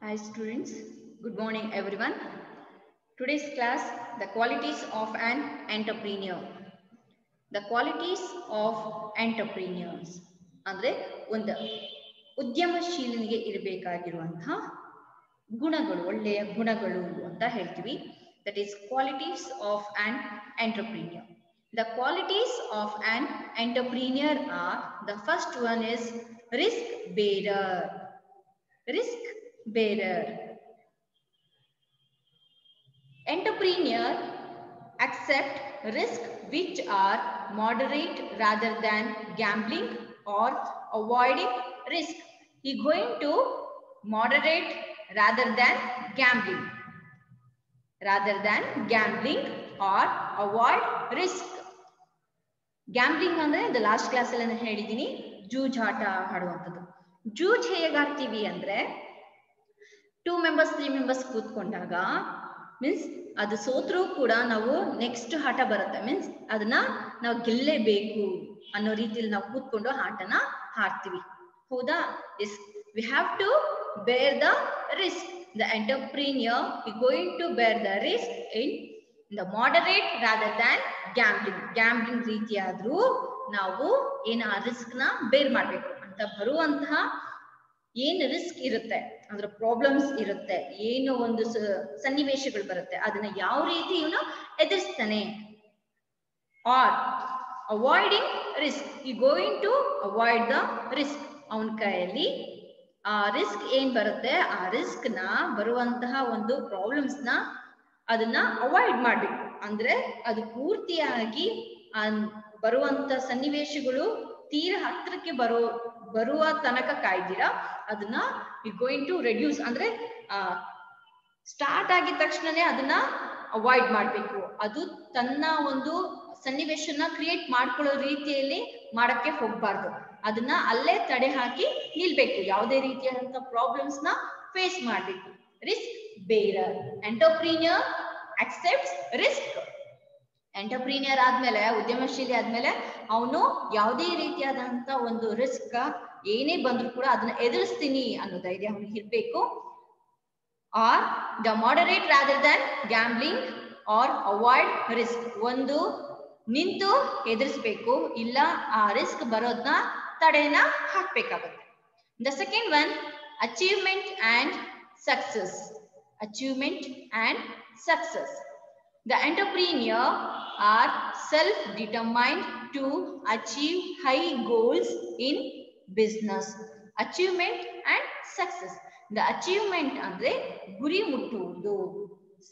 Hi students, good morning everyone. Today's class, the qualities of an entrepreneur. The qualities of entrepreneurs ಅಂದ್ರೆ ಒಂದು ಉದ್ಯಮಶೀಲನಿಗೆ ಇರಬೇಕಾಗಿರುವಂತಹ ಗುಣಗಳು, ಒಳ್ಳೆಯ ಗುಣಗಳು ಅಂತ ಹೇಳ್ತೀವಿ. That is qualities of an entrepreneur. The qualities of an entrepreneur are, the first one is risk bearer. Risk bearer. Entrepreneur accept risk which are moderate rather than gambling or avoiding risk. He going to moderate rather than gambling or avoid risk. Gambling ಅಂದ್ರೆ the last class ಅಲ್ಲಿ ನಾನು ಹೇಳಿದ್ದೀನಿ, ಜೂಜಾಟ ಆಡುವಂಥದ್ದು. ಜೂಜ್ ಹೇಗೆ ಆಡ್ತೀವಿ ಅಂದ್ರೆ 2 members 3 members ಕೂತ್ಕೊಂಡಾಗ means ಅದು ಸೋತ್ರೂ ಕೂಡ ನಾವು ನೆಕ್ಸ್ಟ್ ಆಟ ಬರುತ್ತೆ, ಮೀನ್ಸ್ ಅದನ್ನ ನಾವು ಗೆಲ್ಲೇಬೇಕು ಅನ್ನೋ ರೀತಿಯಲ್ಲಿ ನಾವು ಕೂತ್ಕೊಂಡು ಆಟನ ಆಡ್ತೀವಿ. ಹೌದಾ? Yes, we have to bear the risk. The entrepreneur is going to bear the risk in the moderate rather than gambling ರೀತಿ ಆದ್ರೂ ನಾವು ಏನು ಆ ರಿಸ್ಕ್ ನ ಬೇರ್ ಮಾಡ್ಬೇಕು ಅಂತ ಬರುವಂತಹ ಏನು ರಿಸ್ಕ್ ಇರುತ್ತೆ, ಅಂದ್ರೆ ಪ್ರಾಬ್ಲಮ್ಸ್ ಇರುತ್ತೆ, ಏನು ಒಂದು ಸನ್ನಿವೇಶಗಳು ಬರುತ್ತೆ, ಅದನ್ನ ಯಾವ ರೀತಿ ಇವನು ಎದುರಿಸ್ತಾನೆ. ಆರ್ ಅವಾಯ್ಡಿಂಗ್ ರಿಸ್ಕ್, ಈ going to avoid the risk. ಅವನ ಕೈಯಲ್ಲಿ ಆ ರಿಸ್ಕ್ ಏನ್ ಬರುತ್ತೆ, ಆ ರಿಸ್ಕ್ ನ ಬರುವಂತಹ ಒಂದು ಪ್ರಾಬ್ಲಮ್ಸ್ ನ ಅದನ್ನ ಅವಾಯ್ಡ್ ಮಾಡ್ಬೇಕು. ಅಂದ್ರೆ ಅದು ಪೂರ್ತಿಯಾಗಿ ಬರುವಂತ ಸನ್ನಿವೇಶಗಳು ತೀರ ಹತ್ರಕ್ಕೆ ಬರುವ ತನಕ ಕಾಯ್ದಿರಾ ಅದನ್ನ ಗೋಯಿಂಗ್ ಟು ರೆಡ್ಯೂಸ್, ಅಂದ್ರೆ ಸ್ಟಾರ್ಟ್ ಆಗಿದ ತಕ್ಷಣನೇ ಅದನ್ನ ಅವಾಯ್ಡ್ ಮಾಡ್ಬೇಕು. ಅದು ತನ್ನ ಒಂದು ಸನ್ನಿವೇಶನ ಕ್ರಿಯೇಟ್ ಮಾಡ್ಕೊಳ್ಳೋ ರೀತಿಯಲ್ಲಿ ಮಾಡಕ್ಕೆ ಹೋಗ್ಬಾರ್ದು. ಅದನ್ನ ಅಲ್ಲೇ ತಡೆ ಹಾಕಿ ನಿಲ್ಬೇಕು, ಯಾವುದೇ ರೀತಿಯಾದಂತ ಪ್ರಾಬ್ಲಮ್ಸ್ ನ ಫೇಸ್ ಮಾಡ್ಬೇಕು. Risk bearer. Entrepreneur accepts risk. Entrepreneur ಆದ್ಮೇಲೆ, ಉದ್ಯಮಶೀಲಿ ಆದ್ಮೇಲೆ ಅವನು ಯಾವುದೇ ರೀತಿಯಾದಂತ ಒಂದು ರಿಸ್ಕ್ ಏನೇ ಬಂದ್ರು ಕೂಡ ಅದನ್ನ ಎದುರಿಸ್ತೀನಿ ಅನ್ನೋ ಧೈರ್ಯ ಅವನಿಗೆ ಇರ್ಬೇಕು. Are the moderate rather than gambling or avoid risk. ಒಂದು ನಿಂತು ಎದುರಿಸ್ಬೇಕು, ಇಲ್ಲ ಆ ರಿಸ್ಕ್ ಬರೋದನ್ನ ತಡೆನ ಹಾಕ್ಬೇಕಾಗುತ್ತೆ. The second one, achievement and success. Achievement and success. The entrepreneur are self-determined to achieve high goals in business. Achievement and success. The achievement ಅಂದ್ರೆ ಗುರಿ ಮುಟ್ಟುವುದು,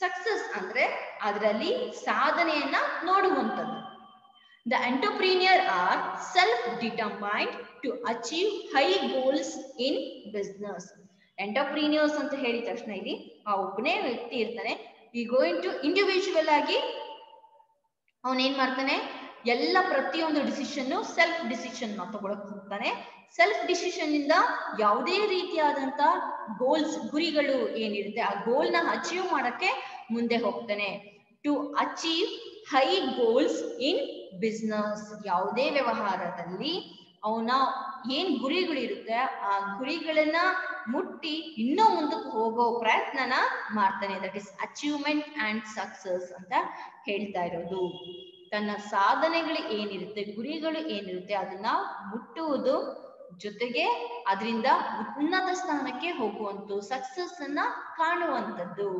ಸಕ್ಸಸ್ ಅಂದ್ರೆ ಅದರಲ್ಲಿ ಸಾಧನೆಯನ್ನ ನೋಡುವಂಥದ್ದು. The entrepreneur are self-determined to achieve high goals in business. Entrepreneurs ಅಂತ ಹೇಳಿದ ತಕ್ಷಣ ಇಲ್ಲಿ ಆ ಒಬ್ಬನೇ ವ್ಯಕ್ತಿ ಇರ್ತಾನೆ. ಈ ಗೋಯಿಂಗ್ ಟು ಇಂಡಿವಿಜುವಲ್ ಆಗಿ ಅವನೇನ್ ಮಾಡ್ತಾನೆ, ಎಲ್ಲ ಪ್ರತಿಯೊಂದು ಡಿಸಿಷನ್ ಸೆಲ್ಫ್ ಡಿಸಿಷನ್ ತಗೊಳಕ್ ಹೋಗ್ತಾನೆ. ಸೆಲ್ಫ್ ಡಿಸಿಷನ್ ಇಂದ ಯಾವುದೇ ರೀತಿಯಾದಂತ ಗೋಲ್ಸ್, ಗುರಿಗಳು ಏನಿರುತ್ತೆ ಆ ಗೋಲ್ ನ ಅಚೀವ್ ಮಾಡಕ್ಕೆ ಮುಂದೆ ಹೋಗ್ತಾನೆ. To achieve high goals in business. ಯಾವುದೇ ವ್ಯವಹಾರದಲ್ಲಿ ಅವನ ಏನ್ ಗುರಿಗಳಿರುತ್ತೆ ಆ ಗುರಿಗಳನ್ನ ಮುಟ್ಟಿ ಇನ್ನೂ ಮುಂದಕ್ಕೆ ಹೋಗೋ ಪ್ರಯತ್ನನ ಮಾಡ್ತಾನೆ. That is achievement and success ಅಂತ ಹೇಳ್ತಾ ಇರೋದು. ತನ್ನ ಸಾಧನೆಗಳು ಏನಿರುತ್ತೆ, ಗುರಿಗಳು ಏನಿರುತ್ತೆ ಅದನ್ನ ಮುಟ್ಟುವುದು, ಜೊತೆಗೆ ಅದರಿಂದ ಉನ್ನತ ಸ್ಥಾನಕ್ಕೆ ಹೋಗುವಂತ ಸಕ್ಸಸ್ ಅನ್ನ ಕಾಣುವಂಥದ್ದು.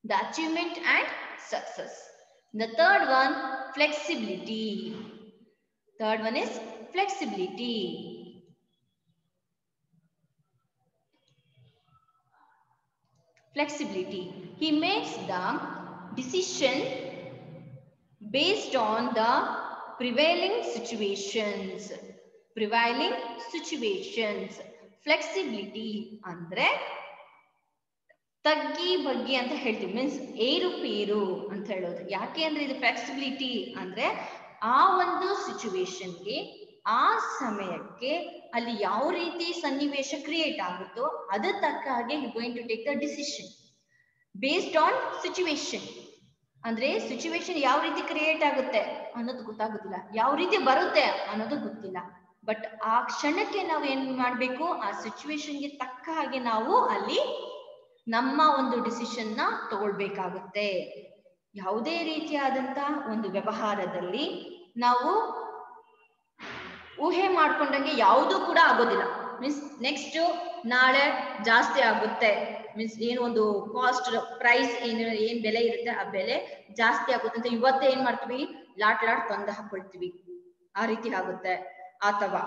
The achievement and success. The third one, flexibility. Third one is flexibility. Flexibility. He makes the decision based on the prevailing situations. Prevailing situations. Flexibility ಅಂದ್ರೆ ತಗ್ಗಿ ಬಗ್ಗಿ ಅಂತ ಹೇಳ್ತೀವಿ, ಮೀನ್ಸ್ ಏರುಪೇರು ಅಂತ ಹೇಳೋದು. ಯಾಕೆ ಅಂದ್ರೆ ಇದು ಫ್ಲೆಕ್ಸಿಬಿಲಿಟಿ ಅಂದ್ರೆ ಆ ಒಂದು ಸಿಚುವೇಶನ್ಗೆ, ಆ ಸಮಯಕ್ಕೆ ಅಲ್ಲಿ ಯಾವ ರೀತಿ ಸನ್ನಿವೇಶ ಕ್ರಿಯೇಟ್ ಆಗುತ್ತೋ ಅದ ತಕ್ಕ ಹಾಗೆ going to take the decision based on situation. ಅಂದ್ರೆ ಸಿಚುವೇಶನ್ ಯಾವ ರೀತಿ ಕ್ರಿಯೇಟ್ ಆಗುತ್ತೆ ಅನ್ನೋದು ಗೊತ್ತಾಗುದಿಲ್ಲ, ಯಾವ ರೀತಿ ಬರುತ್ತೆ ಅನ್ನೋದು ಗೊತ್ತಿಲ್ಲ. ಬಟ್ ಆ ಕ್ಷಣಕ್ಕೆ ನಾವು ಏನ್ ಮಾಡ್ಬೇಕು, ಆ ಸಿಚುವೇಶನ್ಗೆ ತಕ್ಕ ಹಾಗೆ ನಾವು ಅಲ್ಲಿ ನಮ್ಮ ಒಂದು ಡಿಸಿಷನ್ ನ ತಗೊಳ್ಬೇಕಾಗುತ್ತೆ. ಯಾವುದೇ ರೀತಿಯಾದಂತ ಒಂದು ವ್ಯವಹಾರದಲ್ಲಿ ನಾವು ಊಹೆ ಮಾಡ್ಕೊಂಡಂಗೆ ಯಾವುದೂ ಕೂಡ ಆಗೋದಿಲ್ಲ. ಮೀನ್ಸ್ ನೆಕ್ಸ್ಟ್ ನಾಳೆ ಜಾಸ್ತಿ ಆಗುತ್ತೆ, ಮೀನ್ಸ್ ಏನು ಒಂದು ಕಾಸ್ಟ್ ಪ್ರೈಸ್ ಏನ್ ಬೆಲೆ ಇರುತ್ತೆ ಆ ಬೆಲೆ ಜಾಸ್ತಿ ಆಗುತ್ತೆ ಅಂತ ಇವತ್ತೇ ಏನ್ ಮಾಡ್ತೀವಿ, ಲಾಟ್ ತಂದು ಹಾಕೊಳ್ತೀವಿ, ಆ ರೀತಿ ಆಗುತ್ತೆ. ಅಥವಾ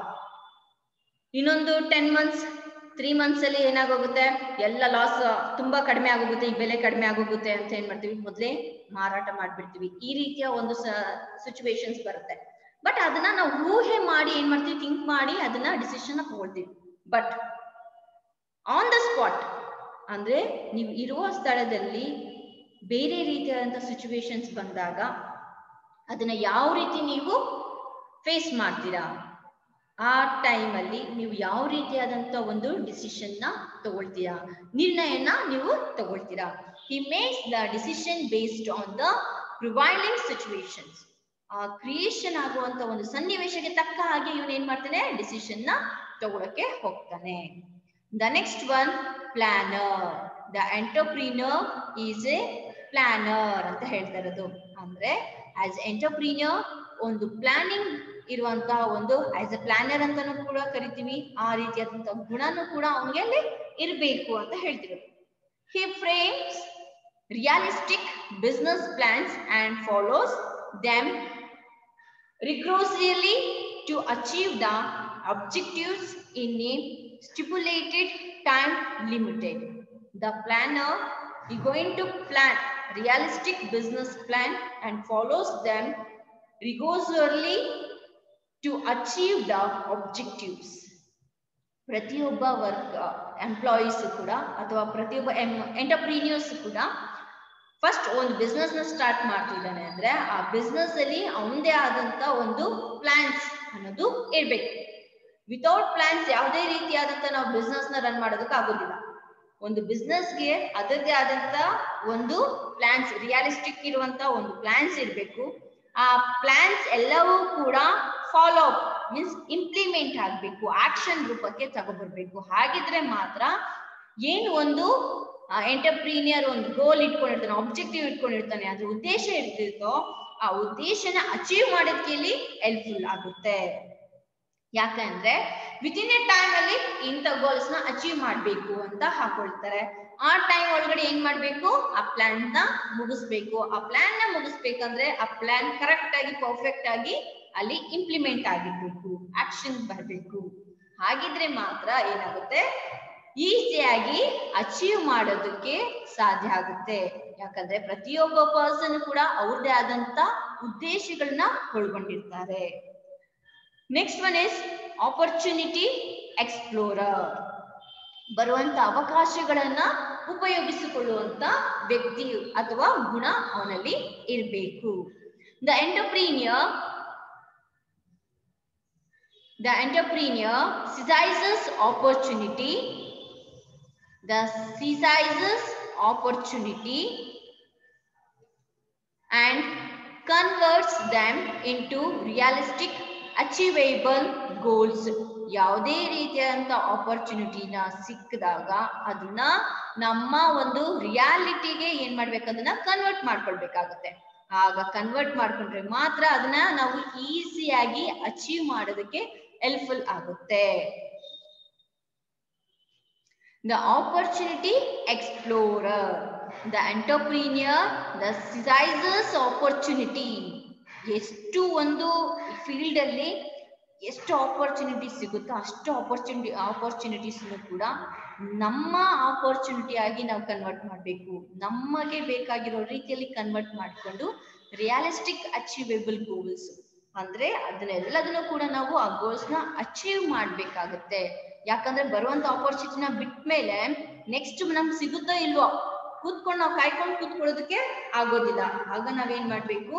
ಇನ್ನೊಂದು 10 months 3 months ಅಲ್ಲಿ ಏನಾಗೋಗುತ್ತೆ, ಎಲ್ಲ ಲಾಸ್ ತುಂಬಾ ಕಡಿಮೆ ಆಗೋಗುತ್ತೆ, ಈ ಬೆಲೆ ಕಡಿಮೆ ಆಗೋಗುತ್ತೆ ಅಂತ ಏನ್ ಮಾಡ್ತೀವಿ, ಮೊದಲೇ ಮಾರಾಟ ಮಾಡ್ಬಿಡ್ತೀವಿ. ಈ ರೀತಿಯ ಒಂದು ಸಿಚುವೇಶನ್ಸ್ ಬರುತ್ತೆ. ಬಟ್ ಅದನ್ನ ನಾವು ಊಹೆ ಮಾಡಿ ಏನ್ ಮಾಡ್ತೀವಿ, ಥಿಂಕ್ ಮಾಡಿ ಅದನ್ನ ಡಿಸಿಷನ್ ತಗೊಳ್ತೀವಿ. ಬಟ್ ಆನ್ ದ ಸ್ಪಾಟ್ ಅಂದ್ರೆ ನೀವು ಇರುವ ಸ್ಥಳದಲ್ಲಿ ಬೇರೆ ರೀತಿಯಾದಂತ ಸಿಚುವೇಶನ್ಸ್ ಬಂದಾಗ ಅದನ್ನ ಯಾವ ರೀತಿ ನೀವು ಫೇಸ್ ಮಾಡ್ತೀರಾ, ಆ ಟೈಮಲ್ಲಿ ನೀವು ಯಾವ ರೀತಿಯಾದಂತ ಒಂದು ಡಿಸಿಷನ್ ನ ತಗೊಳ್ತೀರಾ, ನಿರ್ಣಯನ ನೀವು ತಗೊಳ್ತೀರಾ. He makes the decision based on the prevailing situations. ಆ ಕ್ರಿಯೇಷನ್ ಆಗುವಂತ ಒಂದು ಸನ್ನಿವೇಶಕ್ಕೆ ತಕ್ಕ ಹಾಗೆ ಇವನು ಏನ್ ಮಾಡ್ತಾನೆ, ಡಿಸಿಷನ್ ನ ತಗೊಳಕ್ಕೆ ಹೋಗ್ತಾನೆ. The next one, planner. The entrepreneur is A planner ಅಂತ ಹೇಳ್ತಾ ಇರೋದು. ಅಂದ್ರೆ ಆಸ್ ಎಂಟರ್ಪ್ರಿನರ್ ಒಂದು ಪ್ಲಾನಿಂಗ್ ಇರುವಂತಹ ಒಂದು, ಆಸ್ ಎ ಪ್ಲಾನರ್ ಅಂತಾನು ಕೂಡ ಕರಿತೀವಿ, ಆ ರೀತಿಯಾದಂತಹ ಗುಣನೂ ಕೂಡ ಅವನಿಗೆ ಅಲ್ಲಿ ಇರಬೇಕು ಅಂತ ಹೇಳ್ತಿರೋದು. He frames realistic business plans and follows them rigorously to achieve the objectives in a stipulated time limited. The planner is going to plan realistic business plan and follows them rigorously to achieve the objectives. ಪ್ರತಿಯೊಬ್ಬ work employees ಕೂಡ ಅಥವಾ ಪ್ರತಿಯೊಬ್ಬ entrepreneurs ಕೂಡ first ಒಂದು business ನ start ಮಾಡ್ತಿದ್ದಾನೆ ಅಂದ್ರೆ ಆ ಬಿಸ್ನೆಸ್ ಅಲ್ಲಿ ಅವನದೇ ಆದಂತ ಒಂದು ಪ್ಲಾನ್ಸ್ ಅನ್ನೋದು ಇರ್ಬೇಕು. ವಿತೌಟ್ ಪ್ಲಾನ್ಸ್ ಯಾವುದೇ ರೀತಿಯಾದಂತ ನಾವು ಬಿಸ್ನೆಸ್ ನ ರನ್ ಮಾಡೋದಕ್ಕೆ ಆಗೋದಿಲ್ಲ. ಒಂದು ಬಿಸ್ನೆಸ್ಗೆ ಅದರದೇ ಆದಂತ ಒಂದು ಪ್ಲಾನ್ಸ್, ರಿಯಾಲಿಸ್ಟಿಕ್ ಇರುವಂತ ಒಂದು ಪ್ಲಾನ್ಸ್ ಇರಬೇಕು. ಆ ಪ್ಲಾನ್ಸ್ ಎಲ್ಲವೂ ಕೂಡ ಫಾಲೋ ಅಪ್ ಮೀನ್ಸ್ ಇಂಪ್ಲಿಮೆಂಟ್ ಆಗ್ಬೇಕು, ಆಕ್ಷನ್ ರೂಪಕ್ಕೆ ತಗೊಬರ್ಬೇಕು. ಹಾಗಿದ್ರೆ ಮಾತ್ರ ಏನು ಒಂದು ಎಂಟರ್ಪ್ರೀನಿಯರ್ ಒಂದು ಗೋಲ್ ಇಟ್ಕೊಂಡಿರ್ತಾನೆ, ಆಬ್ಜೆಕ್ಟಿವ್ ಇಟ್ಕೊಂಡಿರ್ತಾನೆ, ಅದ್ರ ಉದ್ದೇಶ ಇರ್ತಿರ್ತೋ ಆ ಉದ್ದೇಶನ ಅಚೀವ್ ಮಾಡೋದಕ್ಕೆ ಇಲ್ಲಿ ಹೆಲ್ಪ್ಫುಲ್ ಆಗುತ್ತೆ. ಯಾಕಂದ್ರೆ ವಿತಿನ್ ಎ ಟೈಮ್ ಅಲ್ಲಿ ಇಂಥ ಗೋಲ್ಸ್ ನ ಅಚೀವ್ ಮಾಡ್ಬೇಕು ಅಂತ ಹಾಕೊಳ್ತಾರೆ. ಆ ಟೈಮ್ ಒಳಗಡೆ ಏನ್ ಮಾಡ್ಬೇಕು, ಆ ಪ್ಲಾನ್ ನ ಮುಗಿಸ್ಬೇಕು. ಆ ಪ್ಲಾನ್ ನ ಮುಗಿಸ್ಬೇಕಂದ್ರೆ ಆ ಪ್ಲಾನ್ ಕರೆಕ್ಟ್ ಆಗಿ ಪರ್ಫೆಕ್ಟ್ ಆಗಿ ಅಲ್ಲಿ ಇಂಪ್ಲಿಮೆಂಟ್ ಆಗಿರ್ಬೇಕು, ಆಕ್ಷನ್ ಬರಬೇಕು. ಹಾಗಿದ್ರೆ ಮಾತ್ರ ಏನಾಗುತ್ತೆ, ಈಸಿಯಾಗಿ ಅಚೀವ್ ಮಾಡೋದಕ್ಕೆ ಸಾಧ್ಯ ಆಗುತ್ತೆ. ಯಾಕಂದ್ರೆ ಪ್ರತಿಯೊಬ್ಬ ಪರ್ಸನ್ ಕೂಡ ಅವ್ರದೇ ಆದಂತ ಉದ್ದೇಶಗಳನ್ನ ಒಳಗೊಂಡಿರ್ತಾರೆ. Next one is opportunity explorer. ಬರುವಂತ ಅವಕಾಶಗಳನ್ನ ಉಪಯೋಗಿಸಿಕೊಳ್ಳುವಂತ ವ್ಯಕ್ತಿ ಅಥವಾ ಗುಣ ಅವನಲ್ಲಿ ಇರಬೇಕು. The entrepreneur seizes opportunity and converts them into realistic achievable goals. ಯಾವುದೇ ರೀತಿಯಾದಂತ ಆಪರ್ಚುನಿಟಿನ ಸಿಕ್ಕಿದಾಗ ಅದನ್ನ ನಮ್ಮ ಒಂದು ರಿಯಾಲಿಟಿಗೆ ಏನ್ ಮಾಡ್ಬೇಕು, ಅದನ್ನ ಕನ್ವರ್ಟ್ ಮಾಡ್ಕೊಳ್ಬೇಕಾಗುತ್ತೆ. ಆಗ ಕನ್ವರ್ಟ್ ಮಾಡ್ಕೊಂಡ್ರೆ ಮಾತ್ರ ಅದನ್ನ ನಾವು ಈಸಿಯಾಗಿ ಅಚೀವ್ ಮಾಡೋದಕ್ಕೆ ಹೆಲ್ಪ್ಫುಲ್ ಆಗುತ್ತೆ. The opportunity explorer. The entrepreneur seizes opportunity. ಎಷ್ಟು ಒಂದು ಫೀಲ್ಡ್ ಅಲ್ಲಿ ಎಷ್ಟು ಆಪರ್ಚುನಿಟಿ ಸಿಗುತ್ತೋ ಅಷ್ಟು ಆಪರ್ಚುನಿಟೀಸ್ ಕೂಡ ನಮ್ಮ ಆಪರ್ಚುನಿಟಿ ಆಗಿ ನಾವು ಕನ್ವರ್ಟ್ ಮಾಡಬೇಕು. ನಮಗೆ ಬೇಕಾಗಿರೋ ರೀತಿಯಲ್ಲಿ ಕನ್ವರ್ಟ್ ಮಾಡಿಕೊಂಡು ರಿಯಾಲಿಸ್ಟಿಕ್ ಅಚೀವೇಬಲ್ ಗೋಲ್ಸ್ ಅಂದ್ರೆ ಅದನ್ನೆಲ್ಲದನ್ನು ಕೂಡ ನಾವು ಆ ಗೋಲ್ಸ್ ನ ಅಚೀವ್ ಮಾಡ್ಬೇಕಾಗತ್ತೆ. ಯಾಕಂದ್ರೆ ಬರುವಂತ ಆಪರ್ಚುನಿಟಿನ ಬಿಟ್ಟ ಮೇಲೆ ನೆಕ್ಸ್ಟ್ ನಮ್ಗೆ ಸಿಗುತ್ತೋ ಇಲ್ವೋ ಕೂತ್ಕೊಂಡು ನಾವು ಕಾಯ್ಕೊಂಡು ಕೂತ್ಕೊಳ್ಳೋದಕ್ಕೆ ಆಗೋದಿಲ್ಲ. ಆಗ ನಾವೇನ್ ಮಾಡ್ಬೇಕು,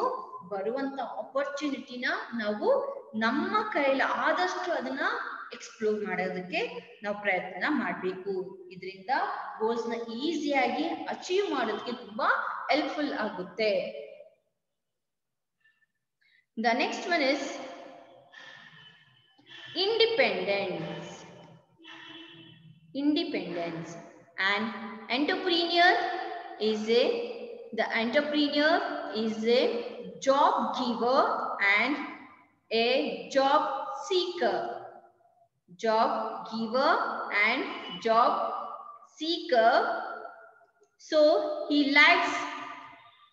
ಬರುವಂತ ಆಪರ್ಚುನಿಟಿನ ನಾವು ನಮ್ಮ ಕೈಯಲ್ಲಿ ಆದಷ್ಟು ಅದನ್ನ ಎಕ್ಸ್ಪ್ಲೋರ್ ಮಾಡೋದಕ್ಕೆ ನಾವು ಪ್ರಯತ್ನ ಮಾಡ್ಬೇಕು. ಇದರಿಂದ ಗೋಲ್ಸ್ ನ ಈಸಿಯಾಗಿ ಅಚೀವ್ ಮಾಡೋದಕ್ಕೆ ತುಂಬಾ ಹೆಲ್ಪ್ಫುಲ್ ಆಗುತ್ತೆ. The next one is Independence. Independence. An entrepreneur is the entrepreneur is a job giver and a job seeker. Job giver and job seeker. So he likes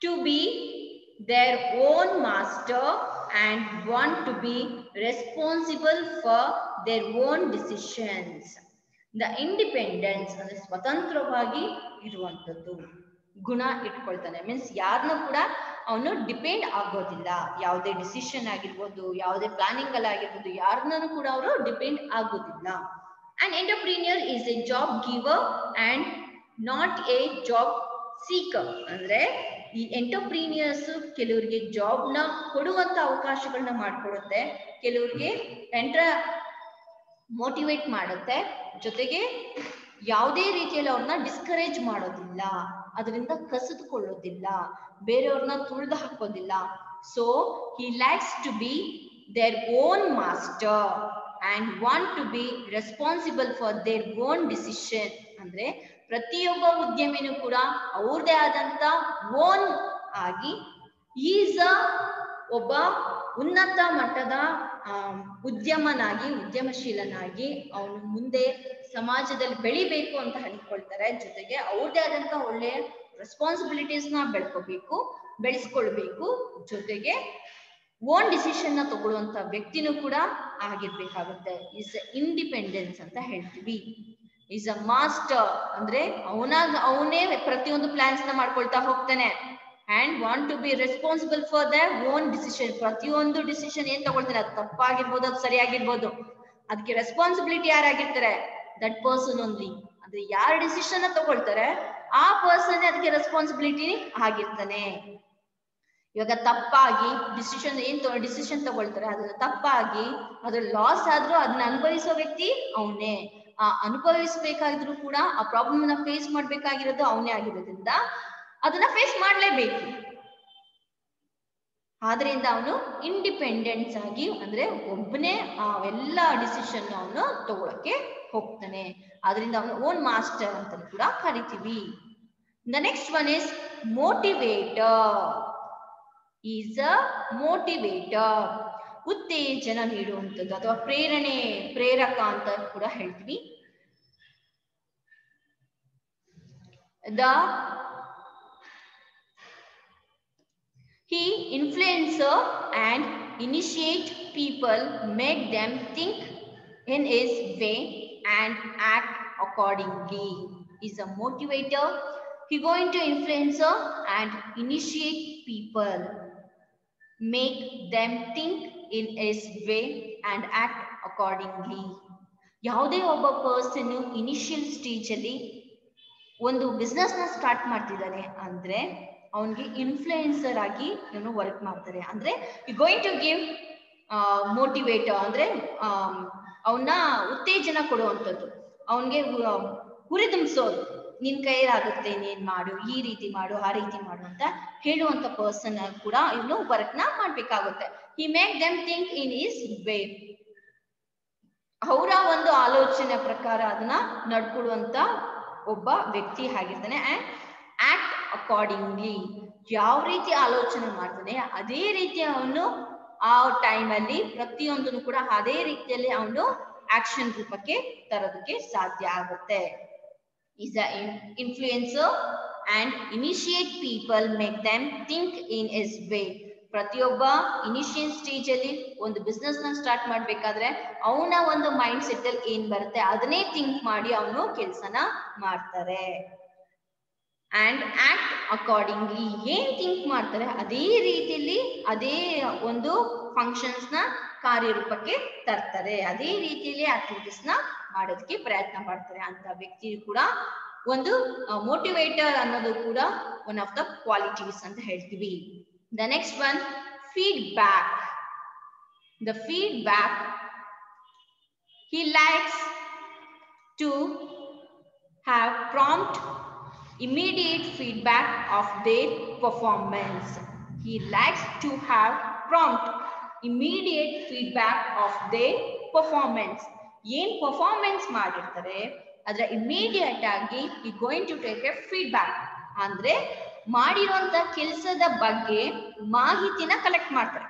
to be their own master and want to be responsible for their own decisions. The independence ಅಂದ್ರೆ ಸ್ವತಂತ್ರವಾಗಿ ಇರುವಂತದ್ದು ಗುಣ ಇಟ್ಕೊಳ್ತಾನೆ. Means ಯಾರನ್ನೂ ಕೂಡ ಅವನು depend ಆಗೋದಿಲ್ಲ. ಯಾವುದೇ decision ಆಗಿರ್ಬೋದು, ಯಾವುದೇ ಪ್ಲಾನಿಂಗ್ ಅಲ್ಲಿ ಆಗಿರ್ಬೋದು, ಯಾರನ್ನೂ ಕೂಡ ಅವರು ಡಿಪೆಂಡ್ ಆಗೋದಿಲ್ಲ. An entrepreneur is a job giver and not a job seeker. ಅಂದ್ರೆ ಈ ಎಂಟರ್ಪ್ರೀನಿಯರ್ಸ್ ಕೆಲವರಿಗೆ ಜಾಬ್ ನ ಕೊಡುವಂತ ಅವಕಾಶಗಳನ್ನ ಮಾಡ್ಕೊಡುತ್ತೆ, ಕೆಲವರಿಗೆ ಮೋಟಿವೇಟ್ ಮಾಡುತ್ತೆ, ಜೊತೆಗೆ ಯಾವುದೇ ರೀತಿಯಲ್ಲಿ ಅವ್ರನ್ನ ಡಿಸ್ಕರೇಜ್ ಮಾಡೋದಿಲ್ಲ, ಅದರಿಂದ ಕಸಿದುಕೊಳ್ಳೋದಿಲ್ಲ, ಬೇರೆಯವ್ರನ್ನ ತುಳಿದು ಹಾಕೋದಿಲ್ಲ. So he likes to be their own master and want to be responsible for their own decision. ಅಂದ್ರೆ ಪ್ರತಿಯೊಬ್ಬ ಉದ್ಯಮಿನೂ ಕೂಡ ಅವ್ರದೇ ಆದಂತ ಓನ್ ಆಗಿ ಈಸ್ ಒಬ್ಬ ಉನ್ನತ ಮಟ್ಟದ ಉದ್ಯಮಶೀಲನಾಗಿ ಅವನು ಮುಂದೆ ಸಮಾಜದಲ್ಲಿ ಬೆಳಿಬೇಕು ಅಂತ ಅಂದ್ಕೊಳ್ತಾರೆ. ಜೊತೆಗೆ ಅವ್ರದೇ ಆದಂತ ಒಳ್ಳೆ ರೆಸ್ಪಾನ್ಸಿಬಿಲಿಟೀಸ್ ನ ಬೆಳೆಸ್ಕೊಳ್ಬೇಕು. ಜೊತೆಗೆ ಓನ್ ಡಿಸಿಷನ್ ನ ತಗೊಳ್ಳುವಂತ ವ್ಯಕ್ತಿನೂ ಕೂಡ ಆಗಿರ್ಬೇಕಾಗುತ್ತೆ. ಇಸ್ ಇಂಡಿಪೆಂಡೆನ್ಸ್ ಅಂತ ಹೇಳ್ತೀವಿ. ಈಸ್ ಅ ಮಾಸ್ಟರ್ ಅಂದ್ರೆ ಅವನೇ ಪ್ರತಿಯೊಂದು ಪ್ಲಾನ್ಸ್ ನ ಮಾಡ್ಕೊಳ್ತಾ ಹೋಗ್ತಾನೆ. And want to be responsible for the own decision. ಪ್ರತಿಯೊಂದು ಡಿಸಿಷನ್ ಏನ್ ತಗೊಳ್ತಾನೆ, ಅದು ತಪ್ಪಾಗಿರ್ಬೋದು, ಅದು ಸರಿಯಾಗಿರ್ಬೋದು, ಅದಕ್ಕೆ ರೆಸ್ಪಾನ್ಸಿಬಿಲಿಟಿ ಯಾರಾಗಿರ್ತಾರೆ, ದಟ್ ಪರ್ಸನ್ ಓನ್ಲಿ. ಅಂದ್ರೆ ಯಾರು ಡಿಸಿಷನ್ ತಗೊಳ್ತಾರೆ ಆ ಪರ್ಸನ್ ಅದಕ್ಕೆ ರೆಸ್ಪಾನ್ಸಿಬಿಲಿಟಿ ಆಗಿರ್ತಾನೆ. ಇವಾಗ ತಪ್ಪಾಗಿ ಡಿಸಿಷನ್ ತಗೊಳ್ತಾರೆ, ಅದನ್ನ ತಪ್ಪಾಗಿ ಅದ್ರ ಲಾಸ್ ಆದ್ರೂ ಅದನ್ನ ಅನುಭವಿಸೋ ವ್ಯಕ್ತಿ ಅವನೇ. ಅನುಭವಿಸ್ಬೇಕಾದ್ರೂ ಕೂಡ ಆ ಪ್ರಾಬ್ಲಮ್ ನ ಫೇಸ್ ಮಾಡ್ಬೇಕಾಗಿರೋದು ಅವನೇ ಆಗಿರೋದ್ರಿಂದ ಅದನ್ನ ಫೇಸ್ ಮಾಡ್ಲೇಬೇಕು. ಆದ್ರಿಂದ ಅವನು ಇಂಡಿಪೆಂಡೆನ್ಸ್ ಆಗಿ ಅಂದ್ರೆ ಒಬ್ಬನೇ ಎಲ್ಲ ಡಿಸಿಷನ್ ಅವನು ತಗೊಳಕ್ಕೆ ಹೋಗ್ತಾನೆ. ಆದ್ರಿಂದ ಅವನು ಓನ್ ಮಾಸ್ಟರ್ ಅಂತ ಕೂಡ ಕರಿತೀವಿ. The next one is motivator. Is a motivator. ಉತ್ತೇಜನ ನೀಡುವಂಥದ್ದು ಅಥವಾ ಪ್ರೇರಕ ಅಂತ ಕೂಡ ಹೇಳ್ತೀವಿ. He influences and initiates people, make them think in his way and act accordingly. Is a motivator. He going to influence and initiate people, make them think in his way and act accordingly. ಯಾವುದೇ ಒಬ್ಬ person initial stage ಅಲ್ಲಿ ಒಂದು business ನ start ಮಾಡ್ತಿದ್ದಾನೆ ಅಂದ್ರೆ ಅವನಿಗೆ influencer ಆಗಿ ಇವನು ವರ್ಕ್ ಮಾಡ್ತಾರೆ. ಅಂದ್ರೆ ಗೋಯಿಂಗ್ ಟು ಗಿವ್ ಮೋಟಿವೇಟರ್ ಅಂದ್ರೆ ಅವನ್ನ ಉತ್ತೇಜನ ಕೊಡುವಂಥದ್ದು, ಅವನಿಗೆ ಹುರಿದುಂಬಿಸೋದು, ನಿನ್ ಕೈಲಾಗುತ್ತೆ, ನೀನ್ ಮಾಡು, ಈ ರೀತಿ ಮಾಡು, ಆ ರೀತಿ ಮಾಡು ಅಂತ ಹೇಳುವಂತ ಪರ್ಸನ್ ಕೂಡ ಇವನು ವರ್ಕ್ ನ ಮಾಡ್ಬೇಕಾಗುತ್ತೆ. ಹಿ make them think in is way. ಅವರ ಒಂದು ಆಲೋಚನೆ ಪ್ರಕಾರ ಅದನ್ನ ನಡ್ಕೊಡುವಂತ ಒಬ್ಬ ವ್ಯಕ್ತಿ ಆಗಿರ್ತಾನೆ. And act accordingly. ಯಾವ ರೀತಿ ಆಲೋಚನೆ ಮಾಡ್ತಾನೆ ಅದೇ ರೀತಿ ಅವನು ಆ ಟೈಮಲ್ಲಿ ಪ್ರತಿಯೊಂದನ್ನು ಕೂಡ ಅದೇ ರೀತಿಯಲ್ಲಿ ಅವನು ಆಕ್ಷನ್ ರೂಪಕ್ಕೆ ತರೋದಕ್ಕೆ ಸಾಧ್ಯ ಆಗುತ್ತೆ. is an influencer and initiate people, make them think in his way. ಪ್ರತಿಯೊಬ್ಬ ಇನಿಷಿಯಲ್ ಸ್ಟೇಜ್ ಅಲ್ಲಿ ಒಂದು ಬಿಸ್ನೆಸ್ ನ ಸ್ಟಾರ್ಟ್ ಮಾಡ್ಬೇಕಾದ್ರೆ ಅವನ ಒಂದು ಮೈಂಡ್ ಸೆಟ್ ಅಲ್ಲಿ ಏನ್ ಬರುತ್ತೆ ಅದನ್ನೇ ಥಿಂಕ್ ಮಾಡಿ ಅವನು ಕೆಲಸನ ಮಾಡ್ತಾರೆ. And act accordingly. ಏನ್ ಥಿಂಕ್ ಮಾಡ್ತಾರೆ ಅದೇ ರೀತಿಯಲ್ಲಿ ಅದೇ ಒಂದು ಫಂಕ್ಷನ್ಸ್ ನ ಕಾರ್ಯರೂಪಕ್ಕೆ ತರ್ತಾರೆ, ಅದೇ ರೀತಿಯಲ್ಲಿ ಆಕ್ಟಿವಿಟೀಸ್ ನ ಮಾಡೋದಕ್ಕೆ ಪ್ರಯತ್ನ ಮಾಡ್ತಾರೆ. ಅಂತ ವ್ಯಕ್ತಿ ಕೂಡ ಒಂದು ಮೋಟಿವೇಟರ್ ಅನ್ನೋದು ಕೂಡ ಒನ್ ಆಫ್ ದ ಕ್ವಾಲಿಟೀಸ್ ಅಂತ ಹೇಳ್ತೀವಿ. The next one, feedback. The feedback, he likes to have prompt immediate feedback of their performance. He likes to have prompt immediate feedback of their performance. ಏನ್ performance ಮಾಡಿರ್ತಾರೆ ಅದ್ರ immediate ಆಗಿ ಈ going to take a feedback, ಅಂದ್ರೆ ಮಾಡಿರುವಂತ ಕೆಲಸದ ಬಗ್ಗೆ ಮಾಹಿತಿನ ಕಲೆಕ್ಟ್ ಮಾಡ್ತಾರೆ.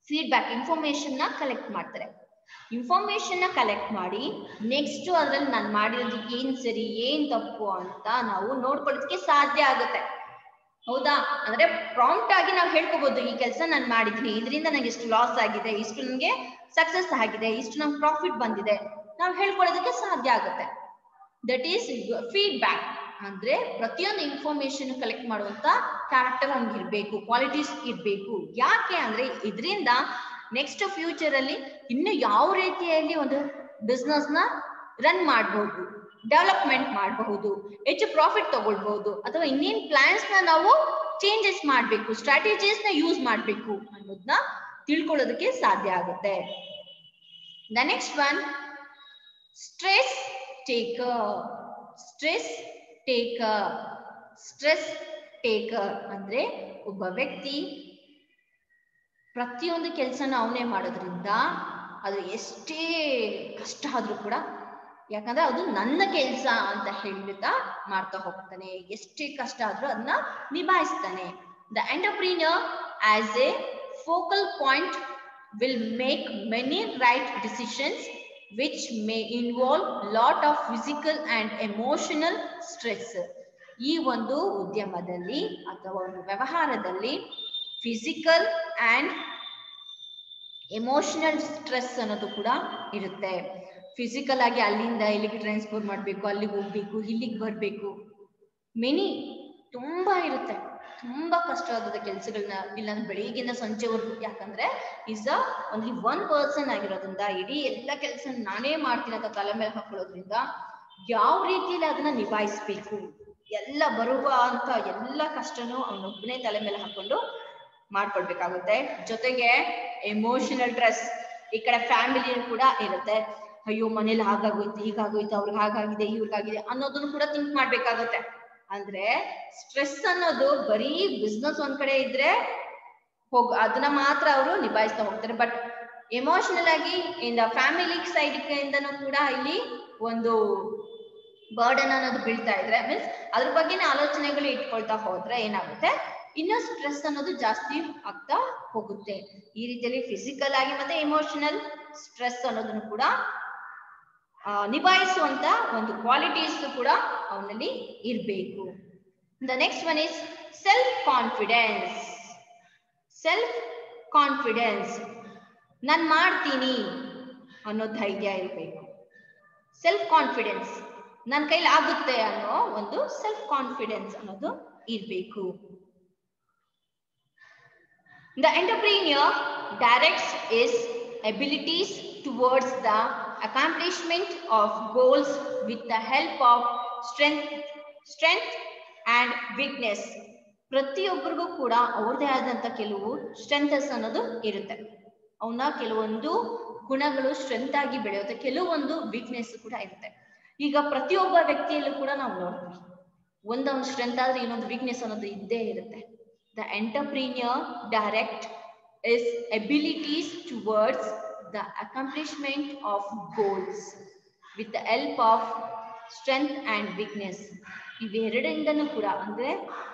ಫೀಡ್ಬ್ಯಾಕ್ ಇನ್ಫಾರ್ಮೇಶನ್ ನ ಕಲೆಕ್ಟ್ ಮಾಡ್ತಾರೆ. ಇನ್ಫಾರ್ಮೇಶನ್ ನ ಕಲೆಕ್ಟ್ ಮಾಡಿ ನೆಕ್ಸ್ಟ್ ಅದ್ರಲ್ಲಿ ನಾನು ಮಾಡಿರೋದು ಏನ್ ಸರಿ ಏನ್ ತಪ್ಪು ಅಂತ ನಾವು ನೋಡ್ಕೊಳ್ಳೋದಕ್ಕೆ ಸಾಧ್ಯ ಆಗುತ್ತೆ. ಹೌದಾ? ಅಂದ್ರೆ ಪ್ರಾಂಪ್ಟ್ ಆಗಿ ನಾವು ಹೇಳ್ಕೋಬಹುದು, ಈ ಕೆಲಸ ನಾನು ಮಾಡಿದೀನಿ, ಇದರಿಂದ ನಂಗೆ ಇಷ್ಟು ಲಾಸ್ ಆಗಿದೆ, ಇಷ್ಟು ನನಗೆ ಸಕ್ಸಸ್ ಆಗಿದೆ, ಇಷ್ಟು ನಂಗೆ ಪ್ರಾಫಿಟ್ ಬಂದಿದೆ, ನಾವು ಹೇಳ್ಕೊಳ್ಳೋದಕ್ಕೆ ಸಾಧ್ಯ ಆಗುತ್ತೆ. That is feedback. ಅಂದ್ರೆ ಪ್ರತಿಯೊಂದು ಇನ್ಫಾರ್ಮೇಶನ್ ಕಲೆಕ್ಟ್ ಮಾಡುವಂತ ಕ್ಯಾರೆಕ್ಟರ್ ನಮ್ಗೆ ಇರ್ಬೇಕು, ಕ್ವಾಲಿಟೀಸ್ ಇರ್ಬೇಕು. ಯಾಕೆ ಅಂದ್ರೆ ಇದರಿಂದ ನೆಕ್ಸ್ಟ್ ಫ್ಯೂಚರ್ ಅಲ್ಲಿ ಇನ್ನು ಯಾವ ರೀತಿಯಲ್ಲಿ ಒಂದು ಬಿಸ್ನೆಸ್ ನ ರನ್ ಮಾಡಬಹುದು, ಡೆವಲಪ್ಮೆಂಟ್ ಮಾಡಬಹುದು, ಹೆಚ್ಚು ಪ್ರಾಫಿಟ್ ತಗೊಳ್ಬಹುದು, ಅಥವಾ ಇನ್ನೇನ್ ಪ್ಲಾನ್ಸ್ ನ ನಾವು ಚೇಂಜಸ್ ಮಾಡಬೇಕು, ಸ್ಟ್ರಾಟಜೀಸ್ ನ ಯೂಸ್ ಮಾಡಬೇಕು ಅನ್ನೋದನ್ನ ತಿಳ್ಕೊಳ್ಳೋದಕ್ಕೆ ಸಾಧ್ಯ ಆಗುತ್ತೆ. The next one, stress taker. Stress taker. Stress taker ಅಂದ್ರೆ ಒಬ್ಬ ವ್ಯಕ್ತಿ ಪ್ರತಿಯೊಂದು ಕೆಲಸನ ಅವನೇ ಮಾಡೋದ್ರಿಂದ ಅದು ಎಷ್ಟೇ ಕಷ್ಟ ಆದ್ರೂ ಕೂಡ, ಯಾಕಂದ್ರೆ ಅದು ನನ್ನ ಕೆಲಸ ಅಂತ ಹೇಳ್ತಾ ಮಾಡ್ತಾ ಹೋಗ್ತಾನೆ, ಎಷ್ಟೇ ಕಷ್ಟ ಆದ್ರೂ ಅದನ್ನ ನಿಭಾಯಿಸ್ತಾನೆ. The entrepreneur as a focal point will make many right decisions which may involve lot of physical and emotional stress. ಈ ಒಂದು ಉದ್ಯಮದಲ್ಲಿ ಅಥವಾ ಒಂದು ವ್ಯವಹಾರದಲ್ಲಿ ಫಿಸಿಕಲ್ ಅಂಡ್ ಎಮೋಷನಲ್ ಸ್ಟ್ರೆಸ್ ಅನ್ನೋದು ಕೂಡ ಇರುತ್ತೆ. ಫಿಸಿಕಲ್ ಆಗಿ ಅಲ್ಲಿಂದ ಇಲ್ಲಿಗೆ ಟ್ರಾನ್ಸ್ಫರ್ ಮಾಡಬೇಕು, ಅಲ್ಲಿಗೆ ಹೋಗ್ಬೇಕು, ಇಲ್ಲಿಗೆ ಬರಬೇಕು, ಮೆನಿ ತುಂಬಾ ಇರುತ್ತೆ. ತುಂಬಾ ಕಷ್ಟವಾದ ಕೆಲಸಗಳನ್ನ ಇಲ್ಲಾಂದ್ರೆ ಬೆಳಿಗ್ಗೆಯಿಂದ ಸಂಜೆವರೆಗೂ, ಯಾಕಂದ್ರೆ ಈಸ್ ಓನ್ಲಿ ಒನ್ ಪರ್ಸನ್ ಆಗಿರೋದ್ರಿಂದ ಇಡೀ ಎಲ್ಲ ಕೆಲಸ ನಾನೇ ಮಾಡ್ತೀನಿ ಅಂತ ತಲೆ ಮೇಲೆ ಹಾಕೊಳ್ಳೋದ್ರಿಂದ ಯಾವ ರೀತಿಯಲ್ಲಿ ಅದನ್ನ ನಿಭಾಯಿಸ್ಬೇಕು, ಎಲ್ಲ ಬರುವ ಅಂತ ಎಲ್ಲ ಕಷ್ಟನೂ ಅವನೊಬ್ಬನೇ ತಲೆ ಮೇಲೆ ಹಾಕೊಂಡು ಮಾಡ್ಕೊಳ್ಬೇಕಾಗುತ್ತೆ. ಜೊತೆಗೆ ಎಮೋಷನಲ್ ಸ್ಟ್ರೆಸ್ ಈ ಕಡೆ ಫ್ಯಾಮಿಲಿ ಕೂಡ ಇರುತ್ತೆ. ಅಯ್ಯೋ ಮನೇಲಿ ಹಾಗಾಗೋಯ್ತು, ಹೀಗಾಗೋಯ್ತು, ಅವ್ರಿಗೆ ಹಾಗಾಗಿದೆ, ಇವ್ರಿಗಾಗಿದೆ ಅನ್ನೋದನ್ನು ಕೂಡ ಥಿಂಕ್ ಮಾಡ್ಬೇಕಾಗುತ್ತೆ. ಅಂದ್ರೆ ಸ್ಟ್ರೆಸ್ ಅನ್ನೋದು ಬರೀ ಬಿಸ್ನೆಸ್ ಒಂದ್ ಕಡೆ ಇದ್ರೆ ಅದನ್ನ ಮಾತ್ರ ಅವರು ನಿಭಾಯಿಸ್ತಾ ಹೋಗ್ತಾರೆ. ಬಟ್ ಎಮೋಷನಲ್ ಆಗಿ ಇನ್ ಫ್ಯಾಮಿಲಿ ಸೈಡ್ ಇಂದನೂ ಕೂಡ ಇಲ್ಲಿ ಒಂದು ಬರ್ಡನ್ ಅನ್ನೋದು ಬೀಳ್ತಾ ಇದ್ರೆ, ಮೀನ್ಸ್ ಅದ್ರ ಬಗ್ಗೆನೇ ಆಲೋಚನೆಗಳು ಇಟ್ಕೊಳ್ತಾ ಹೋದ್ರೆ ಏನಾಗುತ್ತೆ, ಇನ್ನು ಸ್ಟ್ರೆಸ್ ಅನ್ನೋದು ಜಾಸ್ತಿ ಆಗ್ತಾ ಹೋಗುತ್ತೆ. ಈ ರೀತಿಯಲ್ಲಿ ಫಿಸಿಕಲ್ ಆಗಿ ಮತ್ತೆ ಎಮೋಷನಲ್ ಸ್ಟ್ರೆಸ್ ಅನ್ನೋದನ್ನು ಕೂಡ ನಿಭಾಯಿಸುವಂತ ಒಂದು ಕ್ವಾಲಿಟೀಸ್ ಕೂಡ ಅವನಲ್ಲಿ ಇರಬೇಕು. The next one is self confidence. Self confidence, ನಾನು ಮಾಡ್ತೀನಿ ಅನ್ನೋ ಧೈರ್ಯ ಇರಬೇಕು. ಸೆಲ್ಫ್ ಕಾನ್ಫಿಡೆನ್ಸ್, ನನ್ನ ಕೈಲಿ ಆಗುತ್ತೆ ಅನ್ನೋ ಒಂದು ಸೆಲ್ಫ್ ಕಾನ್ಫಿಡೆನ್ಸ್ ಅನ್ನೋದು ಇರಬೇಕು. The entrepreneur directs his abilities towards the accomplishment of goals with the help of strength and weakness. ಪ್ರತಿಯೊಬ್ಬರಿಗೂ ಕೂಡ ಅವ್ರದೇ ಆದಂತ ಕೆಲವು ಸ್ಟ್ರೆಂಥಸ್ ಅನ್ನೋದು ಇರುತ್ತೆ. ಅವನ ಕೆಲವೊಂದು ಗುಣಗಳು ಸ್ಟ್ರೆಂತ್ ಆಗಿ ಬೆಳೆಯುತ್ತೆ, ಕೆಲವೊಂದು ವೀಕ್ನೆಸ್ ಕೂಡ ಇರುತ್ತೆ. ಈಗ ಪ್ರತಿಯೊಬ್ಬ ವ್ಯಕ್ತಿಯಲ್ಲೂ ಕೂಡ ನಾವು ನೋಡ್ತೀವಿ, ಒಂದೊಂದು ಸ್ಟ್ರೆಂತ್ ಆದ್ರೆ ಇನ್ನೊಂದು ವೀಕ್ನೆಸ್ ಅನ್ನೋದು ಇದ್ದೇ ಇರುತ್ತೆ. The entrepreneur directs his abilities towards the accomplishment of goals with the help of strength and weakness. ಇವೆರಡರಿಂದನೂ ಕೂಡ ಅಂದ್ರೆ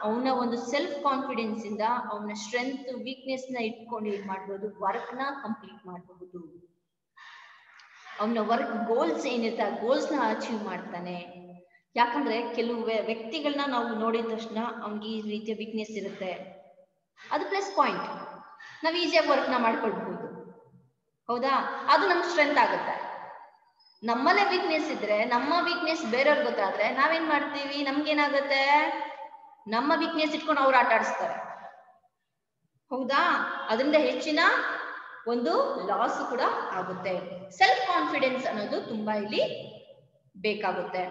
ಅವನ ಒಂದು ಸೆಲ್ಫ್ ಕಾನ್ಫಿಡೆನ್ಸ್ ಇಂದ ಅವನ ಸ್ಟ್ರೆಂತ್ ವೀಕ್ನೆಸ್ ನ ಇಟ್ಕೊಂಡು ಏನ್ ಮಾಡ್ಬೋದು, ವರ್ಕ್ ನ ಕಂಪ್ಲೀಟ್ ಮಾಡಬಹುದು. ಅವನ ವರ್ಕ್ ಗೋಲ್ಸ್ ಏನಿರುತ್ತೆ ಆ ಗೋಲ್ಸ್ ನ ಅಚೀವ್ ಮಾಡ್ತಾನೆ. ಯಾಕಂದ್ರೆ ಕೆಲವು ವ್ಯಕ್ತಿಗಳನ್ನ ನಾವು ನೋಡಿದ ತಕ್ಷಣ ಅವ್ನಿಗೆ ಈ ರೀತಿಯ ವೀಕ್ನೆಸ್ ಇರುತ್ತೆ, ಅದು ಪ್ಲಸ್ ಪಾಯಿಂಟ್, ನಾವು ಈಸಿಯಾಗಿ ವರ್ಕ್ ನ ಮಾಡ್ಕೊಳ್ಬಹುದು. ಹೌದಾ? ಅದು ನಮ್ಗೆ ಸ್ಟ್ರೆಂತ್ ಆಗುತ್ತೆ. ನಮ್ಮಲ್ಲೇ ವೀಕ್ನೆಸ್ ಇದ್ರೆ, ನಮ್ಮ ವೀಕ್ನೆಸ್ ಬೇರೆಯವ್ರಿಗೆ ಗೊತ್ತಾದ್ರೆ ನಾವೇನ್ ಮಾಡ್ತೀವಿ, ನಮ್ಗೇನಾಗುತ್ತೆ, ನಮ್ಮ ವೀಕ್ನೆಸ್ ಇಟ್ಕೊಂಡು ಅವ್ರು ಆಟ ಆಡಿಸ್ತಾರೆ. ಹೌದಾ? ಅದರಿಂದ ಹೆಚ್ಚಿನ ಒಂದು ಲಾಸ್ ಕೂಡ ಆಗುತ್ತೆ. ಸೆಲ್ಫ್ ಕಾನ್ಫಿಡೆನ್ಸ್ ಅನ್ನೋದು ತುಂಬಾ ಇಲ್ಲಿ ಬೇಕಾಗುತ್ತೆ.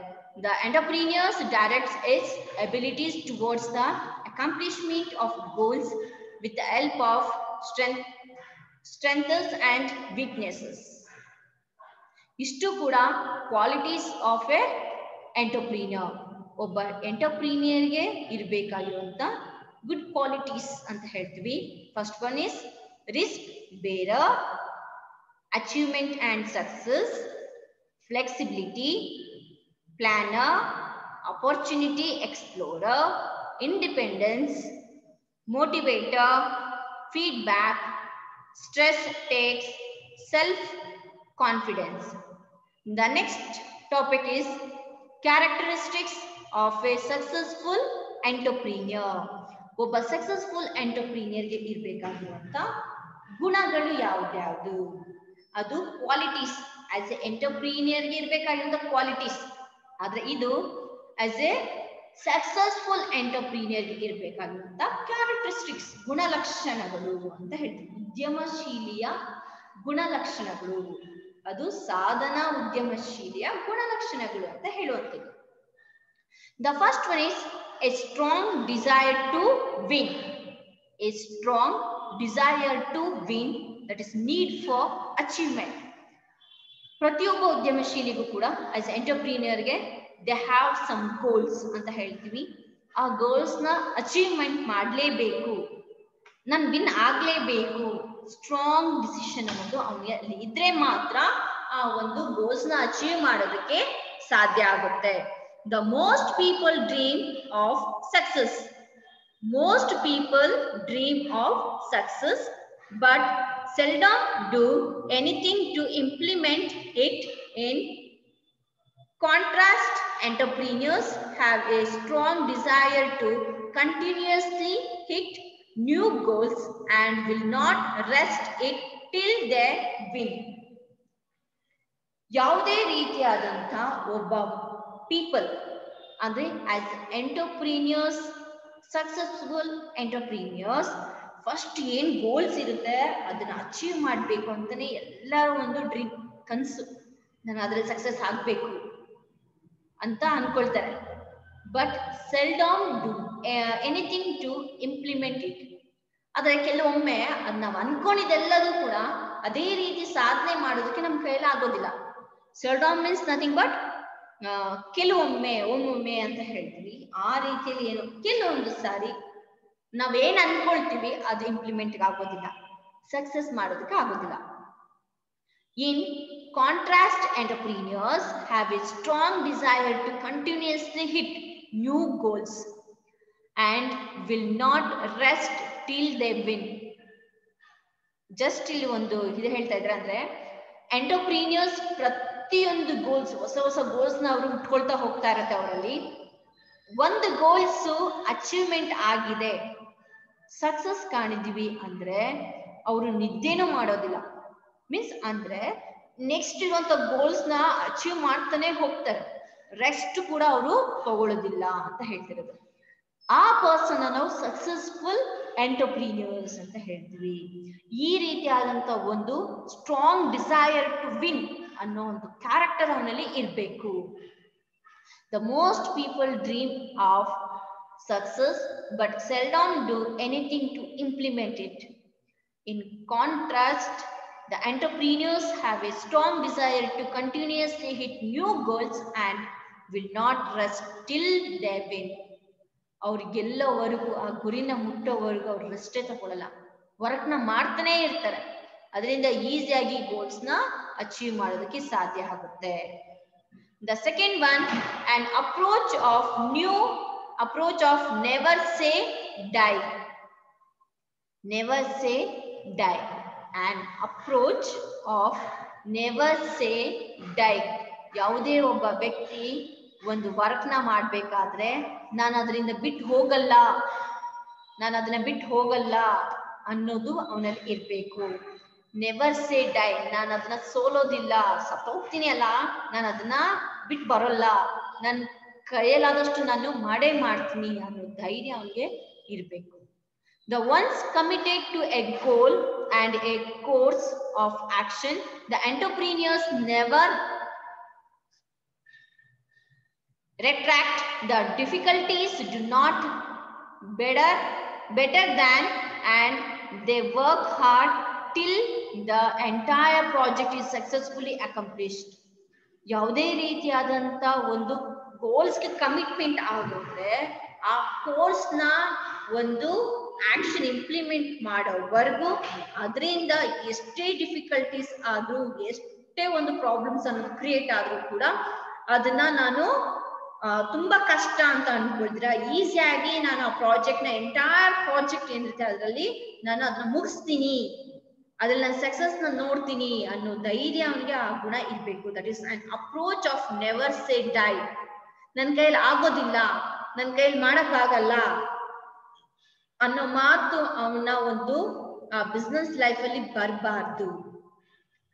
The entrepreneur directs its abilities towards the accomplishment of goals with the help of strengths and weaknesses. ಇಷ್ಟು ಕೂಡ ಕ್ವಾಲಿಟೀಸ್ ಆಫ್ ಎ ಎಂಟರ್ಪ್ರಿನಿಯರ್. ಒಬ್ಬ ಎಂಟರ್ಪ್ರಿನಿಯರ್ಗೆ ಇರಬೇಕಾಗಿರುವಂತ ಗುಡ್ ಕ್ವಾಲಿಟೀಸ್ ಅಂತ ಹೇಳ್ತೀವಿ. First one is risk bearer, achievement and success, flexibility, planner, opportunity explorer, independence, motivator, feedback, stress takes, self-confidence. The next topic is characteristics of a successful entrepreneur. ಒಬ್ಬ successful ಎಂಟರ್ಪ್ರೀನಿಯರ್ಗೆ ಇರಬೇಕಾಗಿರುವಂತ ಗುಣಗಳು ಯಾವ್ದ್ಯಾವುದು? ಅದು qualities. As a ಎಂಟರ್ಪ್ರೀನಿಯರ್ಗೆ ಇರಬೇಕಾಗಿರುವಂತ qualities. ಆದ್ರೆ ಇದು ಆಸ್ ಎ ಸಕ್ಸಸ್ಫುಲ್ ಎಂಟರ್ಪ್ರೀನಿಯರ್ಗೆ ಇರಬೇಕಾಗಿರುವಂತ ಕ್ಯಾರೆಕ್ಟರಿಸ್ಟಿಕ್ಸ್, ಗುಣಲಕ್ಷಣಗಳು ಅಂತ ಹೇಳ್ತೀವಿ. ಉದ್ಯಮಶೀಲಿಯ ಗುಣಲಕ್ಷಣಗಳು, ಅದು ಸಾಧನಾ ಉದ್ಯಮಶೀಲಿಯ ಗುಣಲಕ್ಷಣಗಳು ಅಂತ ಹೇಳುವಂಥದ್ದು. The first one is a strong desire to win. A strong desire to win, that is need for achievement. ಪ್ರತಿಯೊಬ್ಬ ಉದ್ಯಮಶೀಲಿಗೂ ಕೂಡ ಆಸ್ ಎಂಟರ್ಪ್ರೀನಿಯರ್ಗೆ ದೇ ಹ್ಯಾವ್ ಸಮ್ ಗೋಲ್ಸ್ ಅಂತ ಹೇಳ್ತೀವಿ. ಆ ಗೋಲ್ಸ್ನ ಅಚೀವ್ಮೆಂಟ್ ಮಾಡಲೇಬೇಕು, ನಾನು ವಿನ್ ಆಗಲೇಬೇಕು. ಸ್ಟ್ರಾಂಗ್ ಡಿಸಿಷನ್ ಅನ್ನೋದು ಅವನಿಗೆ ಅಲ್ಲಿ ಇದ್ರೆ ಮಾತ್ರ ಆ ಒಂದು ಗೋಲ್ಸ್ನ ಅಚೀವ್ ಮಾಡೋದಕ್ಕೆ ಸಾಧ್ಯ ಆಗುತ್ತೆ. The most people dream of success. Most people dream of success, but seldom do anything to implement it. In contrast, entrepreneurs have a strong desire to continuously hit new goals and will not rest it till they win. ಯಾವುದೇ ರೀತಿಯಾದಂಥ ಒಬ್ಬ people ಅಂದ್ರೆ as entrepreneurs, successful entrepreneurs first ಏನ್ goals ಇರುತ್ತೆ ಅದನ್ನ achieve ಮಾಡಬೇಕು ಅಂತಾನೆ ಎಲ್ಲರ ಒಂದು ಡ್ರೀಮ್, ಕನಸು. ನಾನು ಅದ್ರಲ್ಲಿ ಸಕ್ಸಸ್ ಆಗಬೇಕು ಅಂತ ಅನ್ಕೊಳ್ತಾರೆ. But seldom do anything to implement it. ಆದ್ರೆ ಕೆಲವೊಮ್ಮೆ ಅದ್ ನಾವು ಅನ್ಕೊಂಡಿದ್ದೆಲ್ಲದೂ ಕೂಡ ಅದೇ ರೀತಿ ಸಾಧನೆ ಮಾಡೋದಕ್ಕೆ ನಮ್ಮ ಕೈಯಲ್ಲಿ ಆಗೋದಿಲ್ಲ. ಸೆಲ್ಡಮ್ ಮೀನ್ಸ್ ನಥಿಂಗ್ ಬಟ್ ಕೆಲವೊಮ್ಮೆ, ಒಮ್ಮೊಮ್ಮೆ ಅಂತ ಹೇಳ್ತೀವಿ. ಆ ರೀತಿಯಲ್ಲಿ ಏನು ಕೆಲವೊಂದು ಸಾರಿ ನಾವೇನ್ ಅನ್ಕೊಳ್ತೀವಿ ಅದು ಇಂಪ್ಲಿಮೆಂಟ್ ಆಗೋದಿಲ್ಲ, ಸಕ್ಸಸ್ ಮಾಡೋದಕ್ಕೆ ಆಗೋದಿಲ್ಲ. In contrast, entrepreneurs have a strong desire to continuously hit new goals and will not rest till they win. Just ಇಲ್ಲಿ ಒಂದು ಇದು ಹೇಳ್ತಾ ಇದ್ರೆ ಅಂದ್ರೆ ಎಂಟರ್ಪ್ರೀನಿಯರ್ಸ್ ಪ್ರತಿಯೊಂದು ಗೋಲ್ಸ್, ಹೊಸ ಹೊಸ ಗೋಲ್ಸ್ ನ ಅವರು ಇಟ್ಕೊಳ್ತಾ ಹೋಗ್ತಾ ಇರತ್ತೆ. ಅವರಲ್ಲಿ ಒಂದು ಗೋಲ್ಸ್ ಅಚೀವ್ಮೆಂಟ್ ಆಗಿದೆ, ಸಕ್ಸಸ್ ಕಾಣಿದೀವಿ ಅಂದ್ರೆ ಅವರು ನಿದ್ದೆನೂ ಮಾಡೋದಿಲ್ಲ. ಮೀನ್ಸ್ ಅಂದ್ರೆ ನೆಕ್ಸ್ಟ್ ಇರುವಂತ ಗೋಲ್ಸ್ ನ ಅಚೀವ್ ಮಾಡ್ತಾನೆ ಹೋಗ್ತಾರೆ, ರೆಸ್ಟ್ ಕೂಡ ಅವರು ತಗೊಳ್ಳೋದಿಲ್ಲ ಅಂತ ಹೇಳ್ತಿರೋದು. ಆ ಪರ್ಸನ್ ನಾವು ಸಕ್ಸಸ್ಫುಲ್ ಎಂಟರ್ಪ್ರೀನಿಯರ್ಸ್ ಅಂತ ಹೇಳ್ತೀವಿ. ಈ ರೀತಿಯಾದಂತ ಒಂದು ಸ್ಟ್ರಾಂಗ್ ಡಿಸೈರ್ ಟು ವಿನ್ ಅನ್ನೋ ಒಂದು ಕ್ಯಾರೆಕ್ಟರ್ ಅವನಲ್ಲಿ ಇರಬೇಕು. The most people dream of success but seldom do anything to implement it. In contrast, the entrepreneurs have a strong desire to continuously hit new goals and will not rest till they win. ಅವ್ರಿಗೆಲ್ಲವರೆಗೂ ಆ ಗುರಿನ ಮುಟ್ಟೋವರೆಗೂ ಅವ್ರು ರೆಸ್ಟೇ ತಗೊಳ್ಳಲ್ಲ, ವರ್ಕ್ನ ಮಾಡ್ತಾನೆ ಇರ್ತಾರೆ. ಅದರಿಂದ ಈಸಿಯಾಗಿ goals ನ achieve ಮಾಡೋದಕ್ಕೆ ಸಾಧ್ಯ ಆಗುತ್ತೆ. The second one, an approach of never say die. Never say die. An approach of never say die. ಯಾವುದೇ ಒಬ್ಬ ವ್ಯಕ್ತಿ ಒಂದು ವರ್ಕ್ನ ಮಾಡ್ಬೇಕಾದ್ರೆ ನಾನು ಅದರಿಂದ ಬಿಟ್ಟು ಹೋಗಲ್ಲ ಅನ್ನೋದು ಅವನಲ್ಲಿ ಇರ್ಬೇಕು. ನೆವರ್ ಸೇ ಡೈ, ನಾನು ಅದನ್ನ ಸೋಲೋದಿಲ್ಲ, ಸತ್ತೋಗ್ತೀನಿ ಅಲ್ಲ, ನಾನು ಅದನ್ನ ಬಿಟ್ಟು ಬರೋಲ್ಲ, ನನ್ನ ಕೈಯಲ್ಲಾದಷ್ಟು ನಾನು ಮಾಡೇ ಮಾಡ್ತೀನಿ ಅನ್ನೋ ಧೈರ್ಯ ಅವನಿಗೆ ಇರಬೇಕು. The ones committed to a goal and a course of action, the entrepreneurs never retract. The difficulties do not better than, and they work hard till the entire project is successfully accomplished. ಯಾವುದೇ ರೀತಿಯಾದಂತ ಒಂದು ಗೋಲ್ಸ್ಗೆ commitment ಆಗುತ್ತೆ, ಆ ಕೋರ್ಸ್ನ ಒಂದು action implement ಮಾಡೋವರೆಗೂ ಅದರಿಂದ ಎಷ್ಟೇ difficulties ಆದ್ರೂ, ಎಷ್ಟೇ ಒಂದು ಪ್ರಾಬ್ಲಮ್ಸ್ ಅನ್ನೋದು ಕ್ರಿಯೇಟ್ ಆದ್ರೂ ಕೂಡ ಅದನ್ನ ನಾನು ತುಂಬಾ ಕಷ್ಟ ಅಂತ ಅನ್ಕೊಳ್ತೀರಾ, ಈಸಿಯಾಗಿ ನಾನು ಆ ಪ್ರಾಜೆಕ್ಟ್ ನ ಎಂಟೈರ್ ಪ್ರಾಜೆಕ್ಟ್ ಏನಿರುತ್ತೆ ಅದರಲ್ಲಿ ನಾನು ಅದನ್ನ ಮುಗಿಸ್ತೀನಿ, ಅದ್ರಲ್ಲಿ ನಾನು ಸಕ್ಸಸ್ ನ ನೋಡ್ತೀನಿ ಅನ್ನೋ ಧೈರ್ಯ ಅವನಿಗೆ ಆ ಗುಣ ಇರ್ಬೇಕು. That is an approach of never say die. ನನ್ನ ಕೈಯಲ್ಲಿ ಆಗೋದಿಲ್ಲ, ನನ್ನ ಕೈಯಲ್ಲಿ ಮಾಡಕ್ ಆಗಲ್ಲ ಅನ್ನೋ ಮಾತು ಅವನ ಒಂದು ಬಿಸ್ನೆಸ್ ಲೈಫ್ ಅಲ್ಲಿ ಬರಬಾರ್ದು.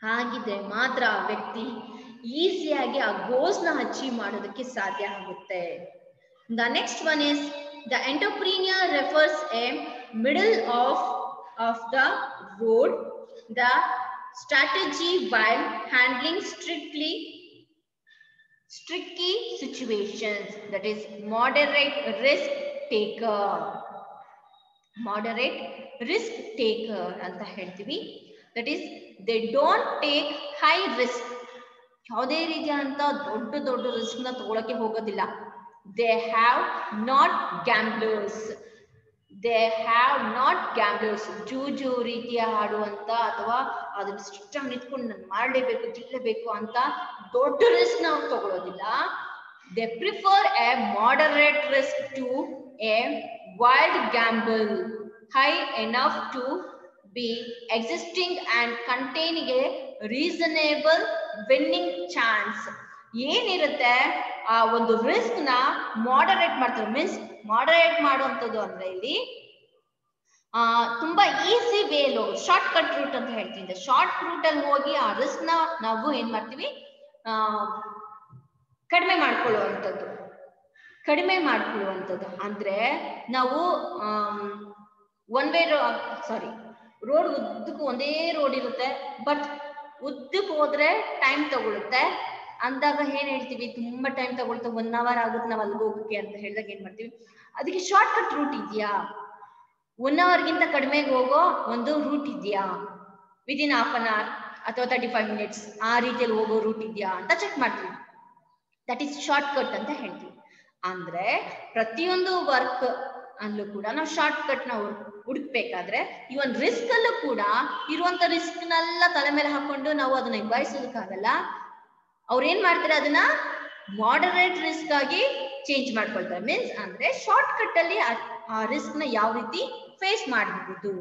ಹಾಗಿದ್ರೆ ಮಾತ್ರ ಆ ವ್ಯಕ್ತಿ ಈಸಿಯಾಗಿ ಆ ಗೋಲ್ಸ್ ನ ಅಚೀವ್ ಮಾಡೋದಕ್ಕೆ ಸಾಧ್ಯ ಆಗುತ್ತೆ. The next one is the entrepreneur refers A middle of the road the strategy while handling tricky situations. That is moderate risk taker. Moderate risk taker anta ಹೇಳ್ತೀವಿ. That is they don't take high risk. ಯಾವುದೇ ರೀತಿಯಾದಂತ ದೊಡ್ಡ risk ನ ತಗೊಳಕ್ಕೆ ಹೋಗೋದಿಲ್ಲ. They have not gamblers. ಜೂಜು ರೀತಿಯ ಆಡುವಂತ ಅಥವಾ ಅದನ್ನ ಸಿಸ್ಟಮ್ ನಿಂತ್ಕೊಂಡು ನಾನು ಮಾಡಲೇಬೇಕು ಗೆಲ್ಲಬೇಕು ಅಂತ ದೊಡ್ಡ ರಿಸ್ಕ್ ನಾವು ತಗೊಳ್ಳೋದಿಲ್ಲ. They prefer a moderate risk to a wild gamble high enough to be existing and containing a reasonable winning chance. ಏನಿರುತ್ತೆ ಆ ಒಂದು ರಿಸ್ಕ್ ನ ಮಾಡರೇಟ್ ಮಾಡ್ತಾರೆ. ಮೀನ್ಸ್ ಮಾಡರೇಟ್ ಮಾಡುವಂಥದ್ದು ಅಂದ್ರೆ ಇಲ್ಲಿ ತುಂಬಾ ಈಸಿ ವೇಲ್ ಹೋಗಿ ಶಾರ್ಟ್ ಕಟ್ ರೂಟ್ ಅಂತ ಹೇಳ್ತೀನಿ. ಶಾರ್ಟ್ ರೂಟ್ ಅಲ್ಲಿ ಹೋಗಿ ಆ ರಿಸ್ಕ್ ನ ನಾವು ಏನ್ ಮಾಡ್ತೀವಿ, ಕಡಿಮೆ ಮಾಡ್ಕೊಳ್ಳುವಂಥದ್ದು ಅಂದ್ರೆ ನಾವು ಒನ್ ವೇ ರೋಡ್ ಉದ್ದಕ್ಕೂ ಒಂದೇ ರೋಡ್ ಇರುತ್ತೆ, ಬಟ್ ಉದ್ದಕ್ಕೆ ಹೋದ್ರೆ ಟೈಮ್ ತಗೊಳುತ್ತೆ ಅಂದಾಗ ಏನ್ ಹೇಳ್ತೀವಿ, ತುಂಬಾ ಟೈಮ್ ತಗೊಳುತ್ತೆ, 1 hour ಆಗುತ್ತೆ ನಾವು ಅಲ್ಲಿಗೆ ಹೋಗಕ್ಕೆ ಅಂತ ಹೇಳಿದಾಗ ಏನ್ ಮಾಡ್ತೀವಿ, ಅದಕ್ಕೆ ಶಾರ್ಟ್ ಕಟ್ ರೂಟ್ ಇದೆಯಾ, 1 hour ಗಿಂತ ಕಡಿಮೆಗೆ ಹೋಗೋ ಒಂದು ರೂಟ್ ಇದೆಯಾ, ವಿದಿನ್ 1/2 hour ಅಥವಾ 35 minutes ಆ ರೀತಿಯಲ್ಲಿ ಹೋಗೋ ರೂಟ್ ಇದೆಯಾ ಅಂತ ಚೆಕ್ ಮಾಡ್ತೀವಿ. ದಟ್ ಈಸ್ ಶಾರ್ಟ್ ಕಟ್ ಅಂತ ಹೇಳ್ತೀವಿ. ಅಂದ್ರೆ ಪ್ರತಿಯೊಂದು ವರ್ಕ್ ಅಲ್ಲೂ ಕೂಡ ನಾವು ಶಾರ್ಟ್ ಕಟ್ ನ ಹುಡುಕ್ಬೇಕಾದ್ರೆ ಇವನ್ ರಿಸ್ಕ್ ಅಲ್ಲೂ ಕೂಡ ಇರುವಂತ ರಿಸ್ಕ್ ನೆಲ್ಲ ತಲೆ ಮೇಲೆ ಹಾಕೊಂಡು ನಾವು ಅದನ್ನ ನಿಭಾಯಿಸೋದಕ್ಕಾಗಲ್ಲ. ಅವ್ರು ಏನ್ ಮಾಡ್ತಾರೆ, ಅದನ್ನ ಮಾಡರೇಟ್ ರಿಸ್ಕ್ ಆಗಿ ಚೇಂಜ್ ಮಾಡ್ಕೊಳ್ತಾರೆ. ಮೀನ್ಸ್ ಅಂದ್ರೆ ಶಾರ್ಟ್ ಕಟ್ ಅಲ್ಲಿ ಆ ರಿಸ್ಕ್ ನ ಯಾವ ರೀತಿ ಫೇಸ್ ಮಾಡಬಹುದು,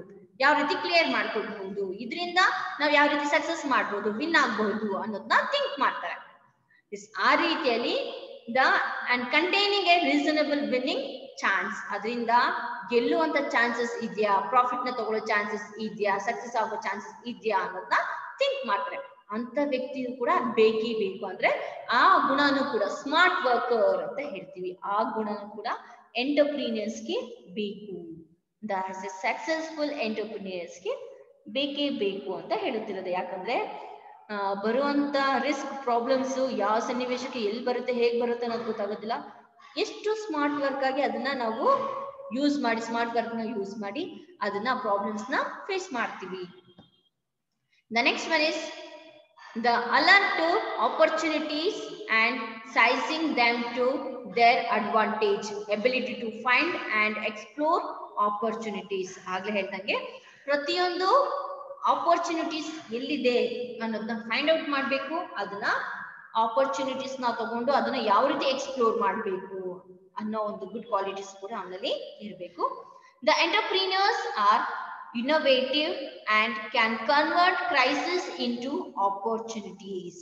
ಯಾವ ರೀತಿ ಕ್ಲಿಯರ್ ಮಾಡ್ಕೊಳ್ಬಹುದು, ಇದರಿಂದ ನಾವು ಯಾವ ರೀತಿ ಸಕ್ಸಸ್ ಮಾಡ್ಬೋದು, ವಿನ್ ಆಗ್ಬಹುದು ಅನ್ನೋದನ್ನ ಥಿಂಕ್ ಮಾಡ್ತಾರೆ. ಆ ರೀತಿಯಲ್ಲಿ and containing A reasonable winning chance, ಅದರಿಂದ ಗೆಲ್ಲುವಂತ ಚಾನ್ಸಸ್ ಇದೆಯಾ, ಪ್ರಾಫಿಟ್ ನ ತಗೊಳ್ಳೋ ಚಾನ್ಸಸ್ ಇದೆಯಾ, ಸಕ್ಸಸ್ ಆಗೋ ಚಾನ್ಸಸ್ ಇದೆಯಾ ಅನ್ನೋದನ್ನ ಥಿಂಕ್ ಮಾಡ್ತಾರೆ. ಅಂತ ವ್ಯಕ್ತಿಯು ಕೂಡ ಬೇಕೇ ಬೇಕು. ಅಂದ್ರೆ ಆ ಗುಣನೂ ಕೂಡ ಸ್ಮಾರ್ಟ್ ವರ್ಕರ್ ಅಂತ ಹೇಳ್ತೀವಿ. ಆ ಗುಣನೂ ಕೂಡ ಎಂಟರ್ಪ್ರೀನಿಯರ್ಸ್ಗೆ ಬೇಕು. ಸಕ್ಸಸ್ಫುಲ್ ಎಂಟರ್ಪ್ರೀನಿಯರ್ಸ್ಗೆ ಬೇಕೇ ಬೇಕು ಅಂತ ಹೇಳುತ್ತಿರೋದು. ಯಾಕಂದ್ರೆ ಬರುವಂತ ರಿಸ್ಕ್ ಪ್ರಾಬ್ಲಮ್ಸ್ ಯಾವ ಸನ್ನಿವೇಶಕ್ಕೆ ಎಲ್ಲಿ ಬರುತ್ತೆ, ಹೇಗ್ ಬರುತ್ತೆ ಅನ್ನೋದು ಗೊತ್ತಾಗೋದಿಲ್ಲ. ಎಷ್ಟು ಸ್ಮಾರ್ಟ್ ವರ್ಕ್ ಆಗಿ ಅದನ್ನ ನಾವು ಸ್ಮಾರ್ಟ್ ವರ್ಕ್ ನ ಯೂಸ್ ಮಾಡಿ ಅದನ್ನ ಪ್ರಾಬ್ಲಮ್ಸ್ ನ ಫೇಸ್ ಮಾಡ್ತೀವಿ. The next one is the alert to opportunities and sizing them to their advantage, ability to find and explore opportunities. ಆಗ್ಲೇ ಹೇಳ್ದಂಗೆ ಪ್ರತಿಯೊಂದು ಆಪರ್ಚುನಿಟೀಸ್ ಎಲ್ಲಿದೆ ಅನ್ನೋದನ್ನ ಫೈಂಡ್ ಔಟ್ ಮಾಡಬೇಕು. ಅದನ್ನ ಆಪರ್ಚುನಿಟೀಸ್ ನ ತಗೊಂಡು ಅದನ್ನ ಯಾವ ರೀತಿ ಎಕ್ಸ್ಪ್ಲೋರ್ ಮಾಡಬೇಕು ಅನ್ನೋ ಒಂದು ಗುಡ್ ಕ್ವಾಲಿಟೀಸ್ ಕೂಡ ಅವನಲ್ಲಿ ಇರಬೇಕು. The entrepreneurs are innovative and can convert crisis into opportunities.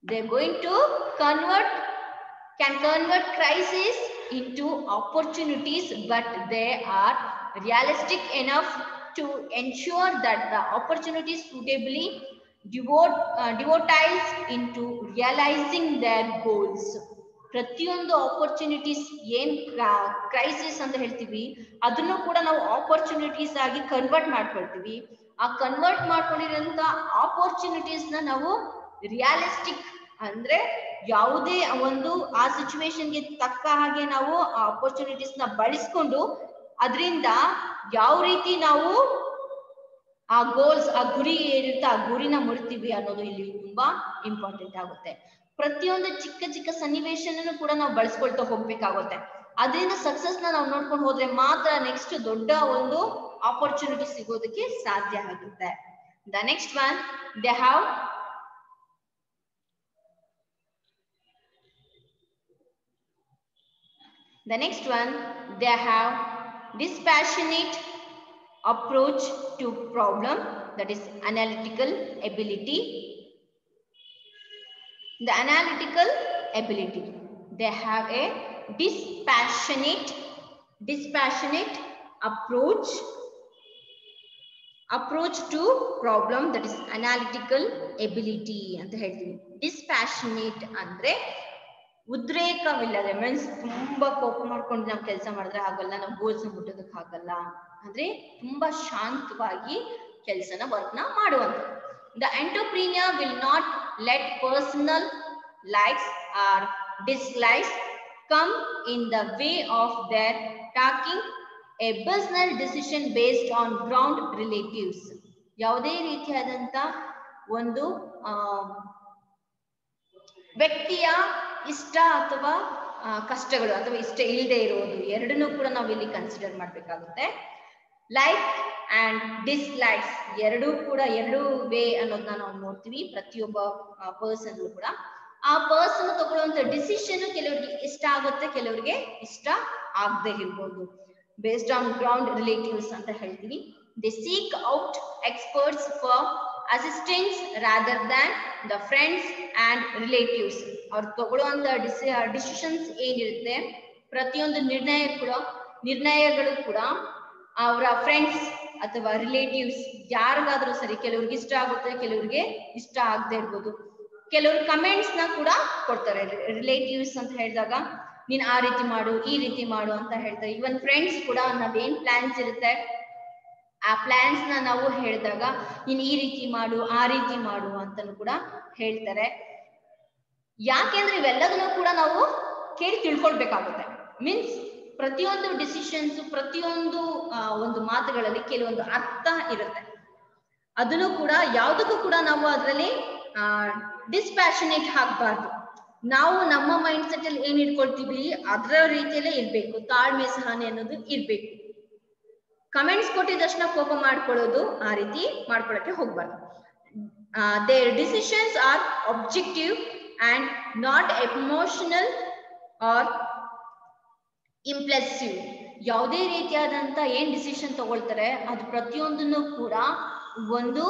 They're going to convert crisis into opportunities, but they are realistic enough to ensure that the opportunities suitably devotize into realizing their goals. ಪ್ರತಿಯೊಂದು opportunities ಏನ್ crisis ಅಂತ ಹೇಳ್ತೀವಿ ಅದನ್ನು ಕೂಡ ನಾವು opportunities ಆಗಿ convert ಮಾಡ್ಕೊಳ್ತೀವಿ. ಆ ಕನ್ವರ್ಟ್ ಮಾಡ್ಕೊಂಡಿರೋಂಥ ಆಪರ್ಚುನಿಟೀಸ್ ನ ನಾವು ರಿಯಾಲಿಸ್ಟಿಕ್ ಅಂದ್ರೆ ಯಾವುದೇ ಒಂದು ಆ ಸಿಚುವೇಶನ್ಗೆ ತಕ್ಕ ಹಾಗೆ ನಾವು ಆ ಆಪರ್ಚುನಿಟೀಸ್ ನ ಬಳಸ್ಕೊಂಡು ಅದರಿಂದ ಯಾವ ರೀತಿ ನಾವು ಆ ಗುರಿ ಏನಿರುತ್ತೆ ಆ ಗುರಿನ ಮುಟ್ತೀವಿ ಅನ್ನೋದು ಇಲ್ಲಿ ತುಂಬಾ ಇಂಪಾರ್ಟೆಂಟ್ ಆಗುತ್ತೆ. ಪ್ರತಿಯೊಂದು ಚಿಕ್ಕ ಚಿಕ್ಕ ಸನ್ನಿವೇಶನೂ ಕೂಡ ನಾವು ಬಳಸ್ಕೊಳ್ತಾ ಹೋಗ್ಬೇಕಾಗುತ್ತೆ. ಅದರಿಂದ ಸಕ್ಸಸ್ ನಾವು ನೋಡ್ಕೊಂಡು ಹೋದ್ರೆ ಮಾತ್ರ ನೆಕ್ಸ್ಟ್ ದೊಡ್ಡ ಒಂದು ಆಪರ್ಚುನಿಟಿ ಸಿಗೋದಕ್ಕೆ ಸಾಧ್ಯ ಆಗುತ್ತೆ. The next one, they have dispassionate approach to problem, that is analytical ability. The analytical ability, they have a dispassionate approach to problem, that is analytical ability ಅಂತ ಹೇಳ್ತೀವಿ. Dispassionate ಅಂದ್ರೆ ಉದ್ರೇಕವಿಲ್ಲದೆ, ಮೀನ್ಸ್ ತುಂಬಾ ಕೋಪ ಮಾಡ್ಕೊಂಡು ನಾವು ಕೆಲಸ ಮಾಡಿದ್ರೆ ಆಗಲ್ಲ, ನಾವು ಗೋಲ್ಸ್ ಮುಟ್ಟೋದಕ್ಕೆ ಆಗಲ್ಲ, ಅಂದ್ರೆ ತುಂಬಾ ಶಾಂತವಾಗಿ ಕೆಲಸನ ವರ್ಕ್ನ ಮಾಡುವಂತ. The entrepreneur will not let personal likes or dislikes come in the way of their taking a business decision based on ground relatives. ಯಾವುದೇ ರೀತಿಯಾದಂತ ಒಂದು ವ್ಯಕ್ತಿಯ ಇಷ್ಟ ಅಥವಾ ಕಷ್ಟಗಳು ಅಥವಾ ಇಷ್ಟ ಇಲ್ಲದೆ ಇರೋದು ಎರಡನ್ನೂ ಕೂಡ ನಾವು ಇಲ್ಲಿ ಕನ್ಸಿಡರ್ ಮಾಡಬೇಕಾಗುತ್ತೆ. ಲೈಕ್ ಅಂಡ್ ಡಿಸ್ಲೈಕ್ಸ್ ಎರಡು ವೇ ಅನ್ನೋದನ್ನ ನಾವು ನೋಡ್ತೀವಿ. ಪ್ರತಿಯೊಬ್ಬ ಪರ್ಸನ್ ಕೂಡ ಆ ಪರ್ಸನ್ ತಗೊಳ್ಳುವಂತ ಡಿಸಿಷನ್ ಕೆಲವರಿಗೆ ಇಷ್ಟ ಆಗುತ್ತೆ, ಕೆಲವರಿಗೆ ಇಷ್ಟ ಆಗದೆ ಇರ್ಬೋದು. ಬೇಸ್ಡ್ ಆನ್ ಗ್ರೌಂಡ್ ರಿಲೇಟಿವ್ಸ್ ಅಂತ ಹೇಳ್ತೀವಿ. They seek out experts for assistance rather than the friends and relatives. ಅವ್ರು ತಗೊಳ್ಳುವಂತ ಡಿಸಿಷನ್ಸ್ ಏನಿರುತ್ತೆ, ಪ್ರತಿಯೊಂದು ನಿರ್ಣಯಗಳು ಕೂಡ ಅವರ ಫ್ರೆಂಡ್ಸ್ ಅಥವಾ ರಿಲೇಟಿವ್ಸ್ ಯಾರಿಗಾದ್ರೂ ಸರಿ, ಕೆಲವ್ರಿಗೆ ಇಷ್ಟ ಆಗುತ್ತೆ, ಕೆಲವ್ರಿಗೆ ಇಷ್ಟ ಆಗದೆ ಇರ್ಬೋದು. ಕೆಲವರು ಕಮೆಂಟ್ಸ್ ನ ಕೂಡ ಕೊಡ್ತಾರೆ. ರಿಲೇಟಿವ್ಸ್ ಅಂತ ಹೇಳಿದಾಗ ನೀನ್ ಆ ರೀತಿ ಮಾಡು, ಈ ರೀತಿ ಮಾಡು ಅಂತ ಹೇಳ್ತಾರೆ. ಇವನ್ ಫ್ರೆಂಡ್ಸ್ ಕೂಡ ನಾವೇನ್ ಪ್ಲಾನ್ಸ್ ಇರುತ್ತೆ ಆ ಪ್ಲಾನ್ಸ್ ನ ನಾವು ಹೇಳಿದಾಗ ನೀನ್ ಈ ರೀತಿ ಮಾಡು, ಆ ರೀತಿ ಮಾಡು ಅಂತಾನು ಕೂಡ ಹೇಳ್ತಾರೆ. ಯಾಕೆಂದ್ರೆ ಇವೆಲ್ಲದನ್ನು ಕೂಡ ನಾವು ಕೇಳಿ ತಿಳ್ಕೊಳ್ಬೇಕಾಗುತ್ತೆ. ಮೀನ್ಸ್ ಪ್ರತಿಯೊಂದು ಡಿಸಿಷನ್ಸ್, ಪ್ರತಿಯೊಂದು ಒಂದು ಮಾತುಗಳಲ್ಲಿ ಕೆಲವೊಂದು ಅರ್ಥ ಇರುತ್ತೆ. ಅದನ್ನು ಕೂಡ ಯಾವುದಕ್ಕೂ ಕೂಡ ನಾವು ಅದರಲ್ಲಿ ಡಿಸ್ಪ್ಯಾಷನೇಟ್ ಆಗಬಾರ್ದು. ನಾವು ನಮ್ಮ ಮೈಂಡ್ ಸೆಟ್ ಅಲ್ಲಿ ಏನ್ ಇಟ್ಕೊಳ್ತೀವಿ ಅದರ ರೀತಿಯಲ್ಲೇ ಇರ್ಬೇಕು. ತಾಳ್ಮೆ ಸಹನೆ ಅನ್ನೋದು ಇರ್ಬೇಕು. ಕಮೆಂಟ್ಸ್ ಕೊಟ್ಟಿದ ತಕ್ಷಣ ಕೋಪ ಮಾಡ್ಕೊಳ್ಳೋದು, ಆ ರೀತಿ ಮಾಡ್ಕೊಳಕ್ಕೆ ಹೋಗ್ಬಾರ್ದು. Their decisions are objective and not emotional or impressive. ಯಾವುದೇ ರೀತಿಯಾದಂತ ಏನ್ ಡಿಸಿಷನ್ ತಗೊಳ್ತಾರೆ ಅದು ಪ್ರತಿಯೊಂದನ್ನು ಕೂಡ ಒಂದು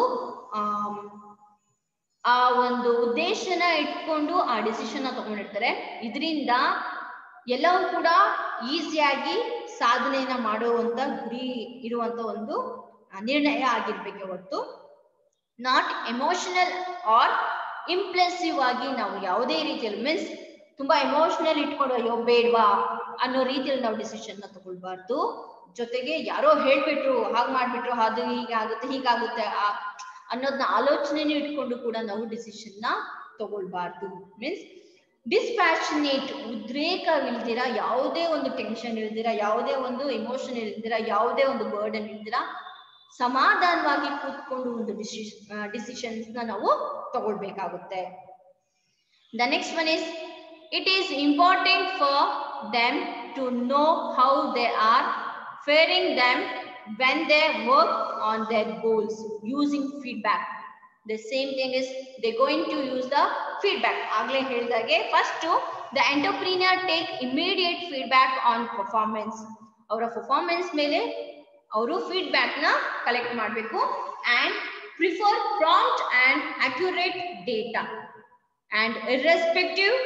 ಆ ಒಂದು ಉದ್ದೇಶನ ಇಟ್ಕೊಂಡು ಆ ಡಿಸಿಷನ್ ತಗೊಂಡಿರ್ತಾರೆ. ಇದರಿಂದ ಎಲ್ಲವೂ ಕೂಡ ಈಸಿಯಾಗಿ ಸಾಧನೆಯನ್ನ ಮಾಡುವಂತ ಗುರಿ ಇರುವಂತ ಒಂದು ನಿರ್ಣಯ ಆಗಿರ್ಬೇಕು ಹೊರತು ನಾಟ್ ಎಮೋಷನಲ್ ಆರ್ ಇಂಪ್ರೆಸಿವ್ ಆಗಿ ನಾವು ಯಾವುದೇ ರೀತಿಯಲ್ಲಿ, ಮೀನ್ಸ್ ತುಂಬಾ ಎಮೋಷನಲ್ ಇಟ್ಕೊಂಡು ಅಯ್ಯೋ ಬೇಡ್ವಾ ಅನ್ನೋ ರೀತಿಯಲ್ಲಿ ನಾವು ಡಿಸಿಷನ್ ನ ತಗೊಳ್ಬಾರ್ದು. ಜೊತೆಗೆ ಯಾರೋ ಹೇಳ್ಬಿಟ್ರು, ಹಾಗೆ ಮಾಡ್ಬಿಟ್ರು, ಅದು ಹೀಗಾಗುತ್ತೆ ಅನ್ನೋದನ್ನ ಆಲೋಚನೆನೇ ಇಟ್ಕೊಂಡು ಕೂಡ ನಾವು ಡಿಸಿಷನ್ ನ ತಗೊಳ್ಬಾರ್ದು. ಮೀನ್ಸ್ ಡಿಸ್ಪ್ಯಾಷನೇಟ್, ಉದ್ರೇಕವಿಲ್ದಿರ, ಯಾವುದೇ ಒಂದು ಟೆನ್ಷನ್ ಇಲ್ದಿರ, ಯಾವುದೇ ಒಂದು ಎಮೋಷನ್ ಇಲ್ದಿರ, ಯಾವುದೇ ಒಂದು ಬರ್ಡನ್ ಇಲ್ದಿರ ಸಮಾಧಾನವಾಗಿ ಕೂತ್ಕೊಂಡು ಒಂದು ಡಿಸಿಷನ್ಸ್ ನ ನಾವು ತಗೊಳ್ಬೇಕಾಗುತ್ತೆ. The next one is, it is important for them to know how they are faring them when they work on their goals using feedback. The same thing is they're going to use the feedback. Agle heldage first the entrepreneur take immediate feedback on performance. Avara performance mele avaru feedback na collect ಮಾಡಬೇಕು and prefer prompt and accurate data, and irrespective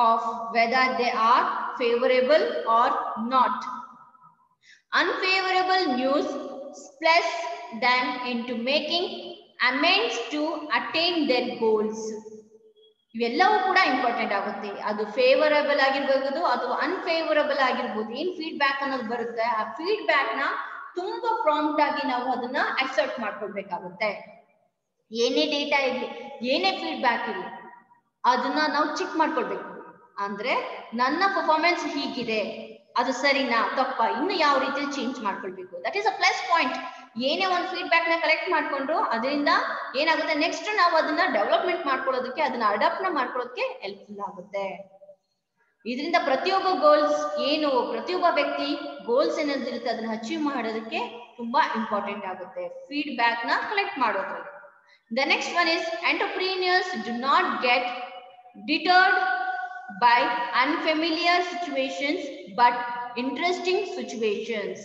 of whether they are favorable or not. Unfavorable news splash them into making amends to attain their goals. ಇವೆಲ್ಲವೂ ಕೂಡ important ಆಗುತ್ತೆ. ಅದು favourable ಆಗಿರ್ಬೋದು ಅಥವಾ unfavourable ಆಗಿರ್ಬೋದು. ಏನ್ feedback ಅನ್ನೋದು ಬರುತ್ತೆ, ಆ ಫೀಡ್ಬ್ಯಾಕ್ ನ ತುಂಬಾ ಪ್ರಾಂಪ್ಟ್ ಆಗಿ ನಾವು ಅದನ್ನ ಅಕ್ಸೆಪ್ಟ್ ಮಾಡ್ಕೊಳ್ಬೇಕಾಗುತ್ತೆ. ಏನೇ ಡೇಟಾ ಇರ್ಲಿ, ಏನೇ ಫೀಡ್ಬ್ಯಾಕ್ ಇರ್ಲಿ, ಅದನ್ನ ನಾವು ಚೆಕ್ ಮಾಡ್ಕೊಳ್ಬೇಕು. ಅಂದ್ರೆ ನನ್ನ ಪರ್ಫಾರ್ಮೆನ್ಸ್ ಹೀಗಿದೆ, ಅದು ಸರಿನಾ ತಪ್ಪಾ, ಇನ್ನು ಯಾವ ರೀತಿಯಲ್ಲಿ ಚೇಂಜ್ ಮಾಡ್ಕೊಳ್ಬೇಕು. That is a plus point. ಏನೇ ಒಂದು ಫೀಡ್ಬ್ಯಾಕ್ ನ ಕಲೆಕ್ಟ್ ಮಾಡ್ಕೊಂಡ್ರು ಅದರಿಂದ ಏನಾಗುತ್ತೆ ನೆಕ್ಸ್ಟ್ ನಾವು ಅದನ್ನ ಡೆವಲಪ್ಮೆಂಟ್ ಮಾಡ್ಕೊಳ್ಳೋದಕ್ಕೆ ಅದನ್ನ ಅಡಾಪ್ಟ್ ಮಾಡ್ಕೊಳ್ಳೋದಕ್ಕೆ ಹೆಲ್ಪ್ಫುಲ್ ಆಗುತ್ತೆ. ಇದರಿಂದ ಪ್ರತಿಯೊಬ್ಬ ಗೋಲ್ಸ್ ಏನು ಪ್ರತಿಯೊಬ್ಬ ವ್ಯಕ್ತಿ ಗೋಲ್ಸ್ ಏನಾದಿರುತ್ತೆ ಅದನ್ನ ಅಚೀವ್ ಮಾಡೋದಕ್ಕೆ ತುಂಬಾ ಇಂಪಾರ್ಟೆಂಟ್ ಆಗುತ್ತೆ ಫೀಡ್ಬ್ಯಾಕ್ ನ ಕಲೆಕ್ಟ್ ಮಾಡೋದ್ರಲ್ಲಿ. The next one is entrepreneurs do not get deterred by unfamiliar situations but interesting situations.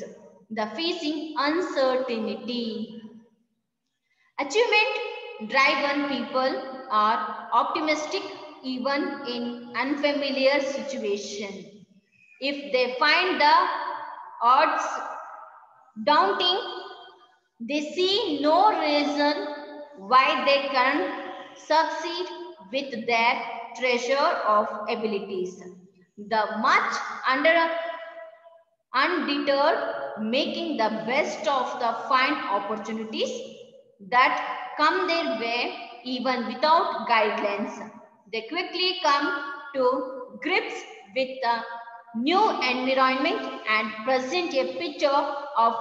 The facing uncertainty. Achievement driven people are optimistic even in unfamiliar situation. If they find the odds daunting, they see no reason why they can't succeed with their treasure of abilities. The much undeterred, making the best of the find opportunities that come their way even without guidelines. They quickly come to grips with the new environment and present a picture of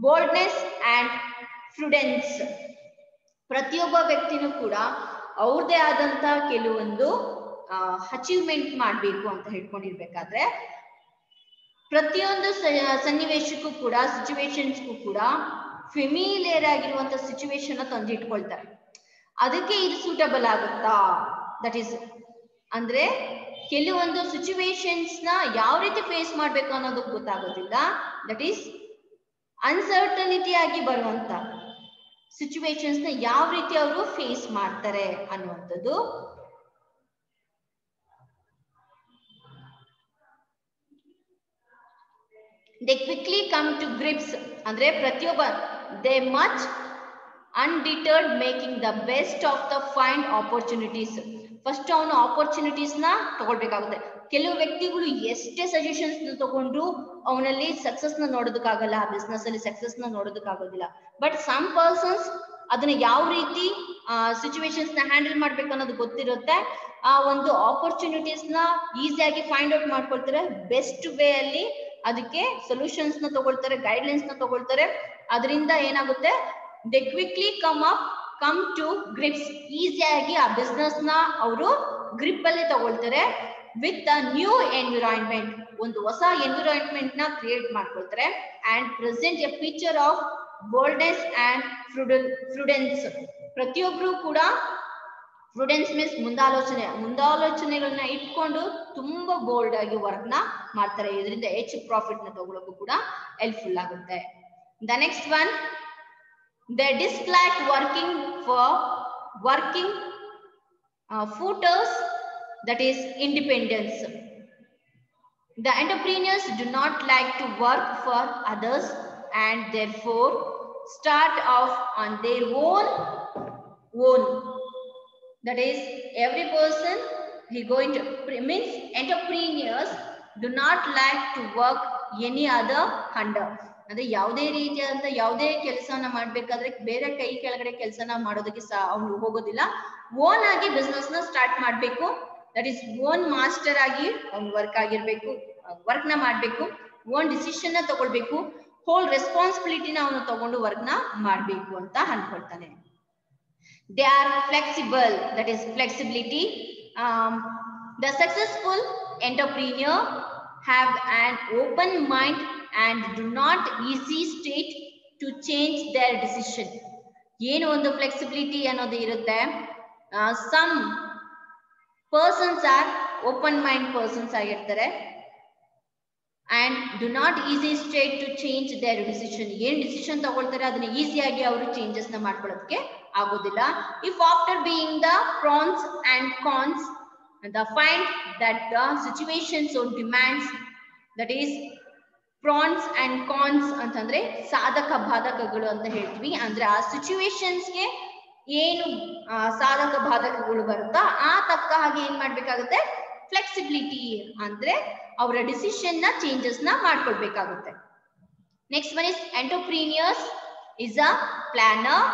boldness and prudence. ಪ್ರತಿಯೊಬ್ಬ ವ್ಯಕ್ತಿನೂ ಕೂಡ ಅವ್ರದೇ ಆದಂತ ಕೆಲವೊಂದು achievement ಮಾಡಬೇಕು ಅಂತ ಹೇಳ್ಕೊಂಡಿರ್ಬೇಕಾದ್ರೆ ಪ್ರತಿಯೊಂದು ಸನ್ನಿವೇಶಕ್ಕೂ ಕೂಡ ಸಿಚುವೇಶನ್ಸ್ಗೂ ಕೂಡ ಫೆಮಿಲಿಯರ್ ಆಗಿರುವಂತ ಸಿಚುವೇಶನ್ ತಂದಿಟ್ಕೊಳ್ತಾರೆ. ಅದಕ್ಕೆ ಇದು ಸೂಟಬಲ್ ಆಗುತ್ತಾ, ದಟ್ ಈಸ್ ಅಂದ್ರೆ ಕೆಲವೊಂದು ಸಿಚುವೇಶನ್ಸ್ ನ ಯಾವ ರೀತಿ ಫೇಸ್ ಮಾಡ್ಬೇಕು ಅನ್ನೋದು ಗೊತ್ತಾಗೋದಿಲ್ಲ. ದಟ್ ಈಸ್ ಅನ್ಸರ್ಟನಿಟಿ ಆಗಿ ಬರುವಂತ ಸಿಚುವೇಶನ್ಸ್ ನ ಯಾವ ರೀತಿ ಅವರು ಫೇಸ್ ಮಾಡ್ತಾರೆ ಅನ್ನುವಂಥದ್ದು. They quickly come to grips ಅಂದ್ರೆ ಪ್ರತಿಯೊಬ್ಬ they much undeterred, making the best of the find opportunities. First ಅವನು ಆಪರ್ಚುನಿಟೀಸ್ ನ ತಗೊಳ್ಬೇಕಾಗುತ್ತೆ. ಕೆಲವು ವ್ಯಕ್ತಿಗಳು ಎಷ್ಟೇ ಸಜೆಷನ್ಸ್ ತಗೊಂಡ್ರು ಅವನಲ್ಲಿ ಸಕ್ಸಸ್ ನ ನೋಡೋದಕ್ಕಾಗಲ್ಲ, ಬಿಸ್ನೆಸ್ ಅಲ್ಲಿ ಸಕ್ಸಸ್ ನ ನೋಡೋದಕ್ಕಾಗೋದಿಲ್ಲ. ಬಟ್ ಸಮ್ ಪರ್ಸನ್ಸ್ ಅದನ್ನ ಯಾವ ರೀತಿ ಸಿಚುವೇಶನ್ಸ್ ನ ಹ್ಯಾಂಡಲ್ ಮಾಡ್ಬೇಕು ಅನ್ನೋದು ಗೊತ್ತಿರುತ್ತೆ. ಆ ಒಂದು ಆಪರ್ಚುನಿಟೀಸ್ ನ ಈಸಿಯಾಗಿ ಫೈಂಡ್ ಔಟ್ ಮಾಡ್ಕೊಳ್ತಾರೆ, ಬೆಸ್ಟ್ ವೇ ಅಲ್ಲಿ ಅದಕ್ಕೆ ಸೊಲ್ಯೂಷನ್ಸ್ ನ ತಗೊಳ್ತಾರೆ, ಗೈಡ್ಲೈನ್ಸ್ ನ ತಗೊಳ್ತಾರೆ. ಅದರಿಂದ ಏನಾಗುತ್ತೆ, they quickly come to grips, ಈಸಿಯಾಗಿ ಆ ಬಿಸ್ನೆಸ್ ನ ಅವರು ಗ್ರಿಪ್ ಅಲ್ಲಿ ತಗೊಳ್ತಾರೆ. ವಿತ್ ಅ ನ್ಯೂ ಎನ್ವಿರಾನ್ಮೆಂಟ್, ಒಂದು ಹೊಸ ಎನ್ವಿರಾನ್ಮೆಂಟ್ ನ ಕ್ರಿಯೇಟ್ ಮಾಡ್ಕೊಳ್ತಾರೆ. And present a picture of boldness and prudence. ಪ್ರತಿಯೊಬ್ರು ಕೂಡ ಫ್ರುಡೆನ್ಸ್ ಮೀನ್ಸ್ ಮುಂದಾಲೋಚನೆಗಳನ್ನ ಇಟ್ಕೊಂಡು ತುಂಬಾ ಬೋಲ್ಡ್ ಆಗಿ ವರ್ಕ್ ನ ಮಾಡ್ತಾರೆ. ಇದರಿಂದ ಹೆಚ್ಚು ಪ್ರಾಫಿಟ್ ನ ತಗೊಳ್ಳೋಕು ಕೂಡ ಹೆಲ್ಪ್ಫುಲ್ ಆಗುತ್ತೆ. The next one, they dislike working footers, that is independence. The entrepreneurs do not like to work for others and therefore start off on their own. That is, every person he going to means entrepreneurs do not like to work any other under. ಅಂದ್ರೆ ಯಾವುದೇ ರೀತಿಯಾದಂತ ಯಾವುದೇ ಕೆಲಸನ ಮಾಡ್ಬೇಕಾದ್ರೆ ಬೇರೆ ಕೈ ಕೆಳಗಡೆ ಕೆಲಸನ ಮಾಡೋದಕ್ಕೆ ಅವ್ನು ಹೋಗೋದಿಲ್ಲ. ಓನ್ ಆಗಿ ಬಿಸ್ನೆಸ್ ನ ಸ್ಟಾರ್ಟ್ ಮಾಡ್ಬೇಕು. ದಟ್ ಈಸ್ ಓನ್ ಮಾಸ್ಟರ್ ಆಗಿ ಅವ್ನು ವರ್ಕ್ ನ ಮಾಡ್ಬೇಕು. ಓನ್ ಡಿಸಿಷನ್ ನ ತಗೊಳ್ಬೇಕು. ಹೋಲ್ ರೆಸ್ಪಾನ್ಸಿಬಿಲಿಟಿನ ಅವನು ತಗೊಂಡು ವರ್ಕ್ ನ ಮಾಡ್ಬೇಕು ಅಂತ ಅನ್ಕೊಳ್ತಾನೆ. They are flexible, that is flexibility. The successful entrepreneur have an open mind and do not hesitate to change their decision. ಏನು ಒಂದು ಫ್ಲೆಕ್ಸಿಬಿಲಿಟಿ ಅನ್ನೋದು ಇರುತ್ತೆ. Some persons are open mind persons ಆಗಿರ್ತಾರೆ. And do not hesitate to change their decision. ಏನ್ decision ತಗೊಳ್ತಾರೆ ಅದನ್ನ ಈಸಿಯಾಗಿ ಅವರು ಚೇಂಜಸ್ ನ ಮಾಡ್ಕೊಳ್ಳೋದಕ್ಕೆ ಆಗೋದಿಲ್ಲ. If after being the pros and cons, the find that the situation so demands, that is pros and cons ಅಂತಂದ್ರೆ ಸಾಧಕ ಬಾಧಕಗಳು ಅಂತ ಹೇಳ್ತೀವಿ. ಅಂದ್ರೆ ಆ ಸಿಚುವೇಶನ್ಸ್ಗೆ ಏನು ಸಾಧಕ ಬಾಧಕಗಳು ಬರುತ್ತಾ ಆ ತಕ್ಕ ಹಾಗೆ ಏನ್ ಮಾಡ್ಬೇಕಾಗುತ್ತೆ, ಫ್ಲೆಕ್ಸಿಬಿಲಿಟಿ ಅಂದ್ರೆ ಅವರ ಡಿಸಿಷನ್ ನ ಚೇಂಜಸ್ ನ ಮಾಡ್ಕೊಳ್ಬೇಕಾಗುತ್ತೆ. Next one is entrepreneurs is a planner.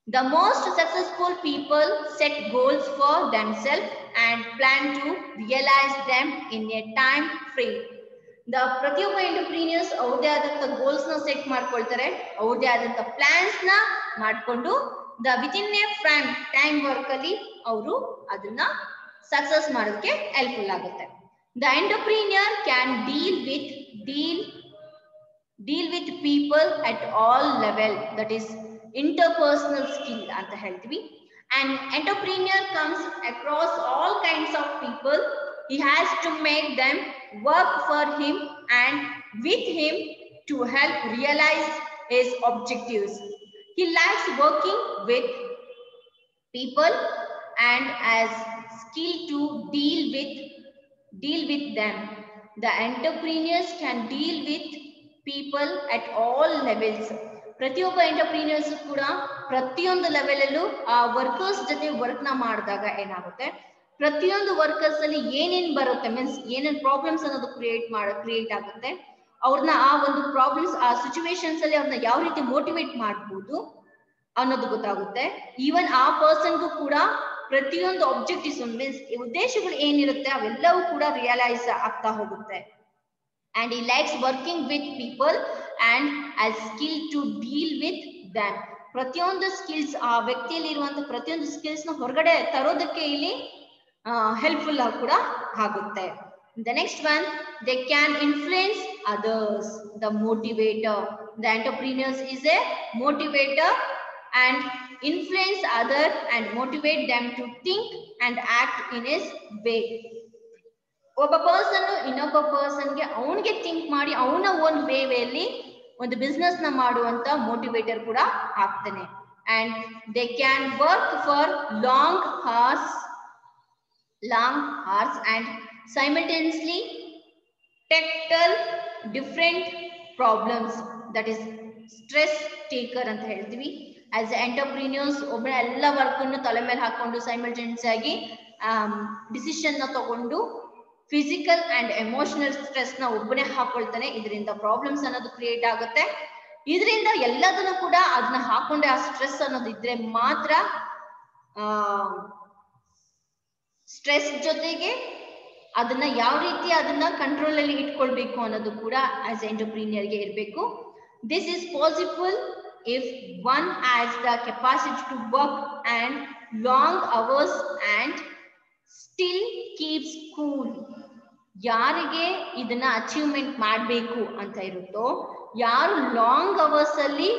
The most successful people set goals for themselves and plan to realize them in a time frame. ಪ್ರತಿಯೊಬ್ಬ ಎಂಟರ್ಪ್ರೀನಿಯರ್ಸ್ ಅವ್ರದೇ ಆದಂತ ಗೋಲ್ಸ್ ನ ಸೆಟ್ ಮಾಡ್ಕೊಳ್ತಾರೆ, ಅವ್ರದೇ ಆದಂತ ಪ್ಲಾನ್ಸ್ ನ ಮಾಡ್ಕೊಂಡು ವಿತಿನ್ ಎ ಟೈಮ್ ವರ್ಕ್ ಅಲ್ಲಿ ಅವರು ಅದನ್ನ ಸಕ್ಸಸ್ ಮಾಡೋದಕ್ಕೆ ಹೆಲ್ಪ್ಫುಲ್ ಆಗುತ್ತೆ. The entrepreneur can deal with people at all level, that is interpersonal skill ಅಂತ ಹೇಳ್ತೀವಿ. An entrepreneur comes across all kinds of people. He has to make them work for him and with him to help realize his objectives. He likes working with people and has skill to deal with them. The entrepreneurs can deal with people at all levels. ಪ್ರತಿಯೊಬ್ಬ entrepreneurs ಕೂಡ ಪ್ರತಿಯೊಂದು level ಅಲ್ಲೂ ಆ workers ಜೊತೆ work ನ ಮಾಡಿದಾಗ ಏನಾಗುತ್ತೆ, ಪ್ರತಿಯೊಂದು ವರ್ಕರ್ಸ್ ಅಲ್ಲಿ ಏನೇನ್ ಬರುತ್ತೆ, ಮೀನ್ಸ್ ಏನೇನ್ ಪ್ರಾಬ್ಲಮ್ಸ್ ಅನ್ನೋದು ಕ್ರಿಯೇಟ್ ಆಗುತ್ತೆ, ಅವ್ರನ್ನ ಆ ಒಂದು ಪ್ರಾಬ್ಲಮ್ಸ್ ಆ ಸಿಚುವೇಶನ್ಸ್ ಅಲ್ಲಿ ಅವ್ರನ್ನ ಯಾವ ರೀತಿ ಮೋಟಿವೇಟ್ ಮಾಡ್ಬೋದು ಅನ್ನೋದು ಗೊತ್ತಾಗುತ್ತೆ. ಈವನ್ ಆ ಪರ್ಸನ್ಗೂ ಕೂಡ ಪ್ರತಿಯೊಂದು ಆಬ್ಜೆಕ್ಟಿವ್ಸ್ ಮೀನ್ಸ್ ಉದ್ದೇಶಗಳು ಏನಿರುತ್ತೆ ಅವೆಲ್ಲವೂ ಕೂಡ ರಿಯಲೈಸ್ ಆಗ್ತಾ ಹೋಗುತ್ತೆ. And he likes working with people and has skill to deal with them. ಪ್ರತಿಯೊಂದು ಸ್ಕಿಲ್ಸ್ ಆ ವ್ಯಕ್ತಿಯಲ್ಲಿ ಇರುವಂತ ಪ್ರತಿಯೊಂದು ಸ್ಕಿಲ್ಸ್ ನ ಹೊರಗಡೆ ತರೋದಕ್ಕೆ ಇಲ್ಲಿ ಹೆಲ್ಪ್ಫುಲ್ ಕೂಡ ಆಗುತ್ತೆ. The next one, they can influence others. The motivator. The entrepreneur is a motivator and influence others and motivate them to think and act in his way. ಒಬ್ಬ ಪರ್ಸನ್ ಇನ್ನೊಬ್ಬ ಪರ್ಸನ್ಗೆ ಅವನಿಗೆ ಥಿಂಕ್ ಮಾಡಿ ಅವನ ಓನ್ ವೇಯಲ್ಲಿ ಒಂದು business ನ ಮಾಡುವಂತ motivator ಕೂಡ ಆಗ್ತಾನೆ. And they can work for long hours and simultaneously tackle different problems, that is stress taker ಅಂತ ಹೇಳ್ತೀವಿ. ಆಸ್ ಎಂಟರ್ಪ್ರೀನಿಯರ್ಸ್ ಒಬ್ಬನೇ ಎಲ್ಲ ವರ್ಕ್ ಅನ್ನು ತಲೆ ಮೇಲೆ ಹಾಕೊಂಡು ಸೈಮಲ್ಟೇನಿಯಸ್ ಆಗಿ ಡಿಸಿಷನ್ ನ ತಗೊಂಡು ಫಿಸಿಕಲ್ ಅಂಡ್ ಎಮೋಷನಲ್ ಸ್ಟ್ರೆಸ್ ನ ಒಬ್ಬನೇ ಹಾಕೊಳ್ತಾನೆ. ಇದರಿಂದ ಪ್ರಾಬ್ಲಮ್ಸ್ ಅನ್ನೋದು ಕ್ರಿಯೇಟ್ ಆಗುತ್ತೆ. ಇದರಿಂದ ಎಲ್ಲದನ್ನು ಕೂಡ ಅದನ್ನ ಹಾಕೊಂಡೆ ಆ ಸ್ಟ್ರೆಸ್ ಅನ್ನೋದು ಇದ್ರೆ ಮಾತ್ರ ಸ್ಟ್ರೆಸ್ ಜೊತೆಗೆ ಅದನ್ನ ಯಾವ ರೀತಿ ಅದನ್ನ ಕಂಟ್ರೋಲ್ ಅಲ್ಲಿ ಇಟ್ಕೊಳ್ಬೇಕು ಅನ್ನೋದು ಕೂಡ ಆಸ್ ಎಂಟರ್ಪ್ರೀನಿಯರ್ ಗೆ ಇರಬೇಕು. This is possible if one has the capacity to work and long hours and still keeps cool. ಯಾರಿಗೆ ಇದನ್ನ ಅಚೀವ್ಮೆಂಟ್ ಮಾಡಬೇಕು ಅಂತ ಇರುತ್ತೋ, ಯಾರು ಲಾಂಗ್ ಅವರ್ಸ್ ಅಲ್ಲಿ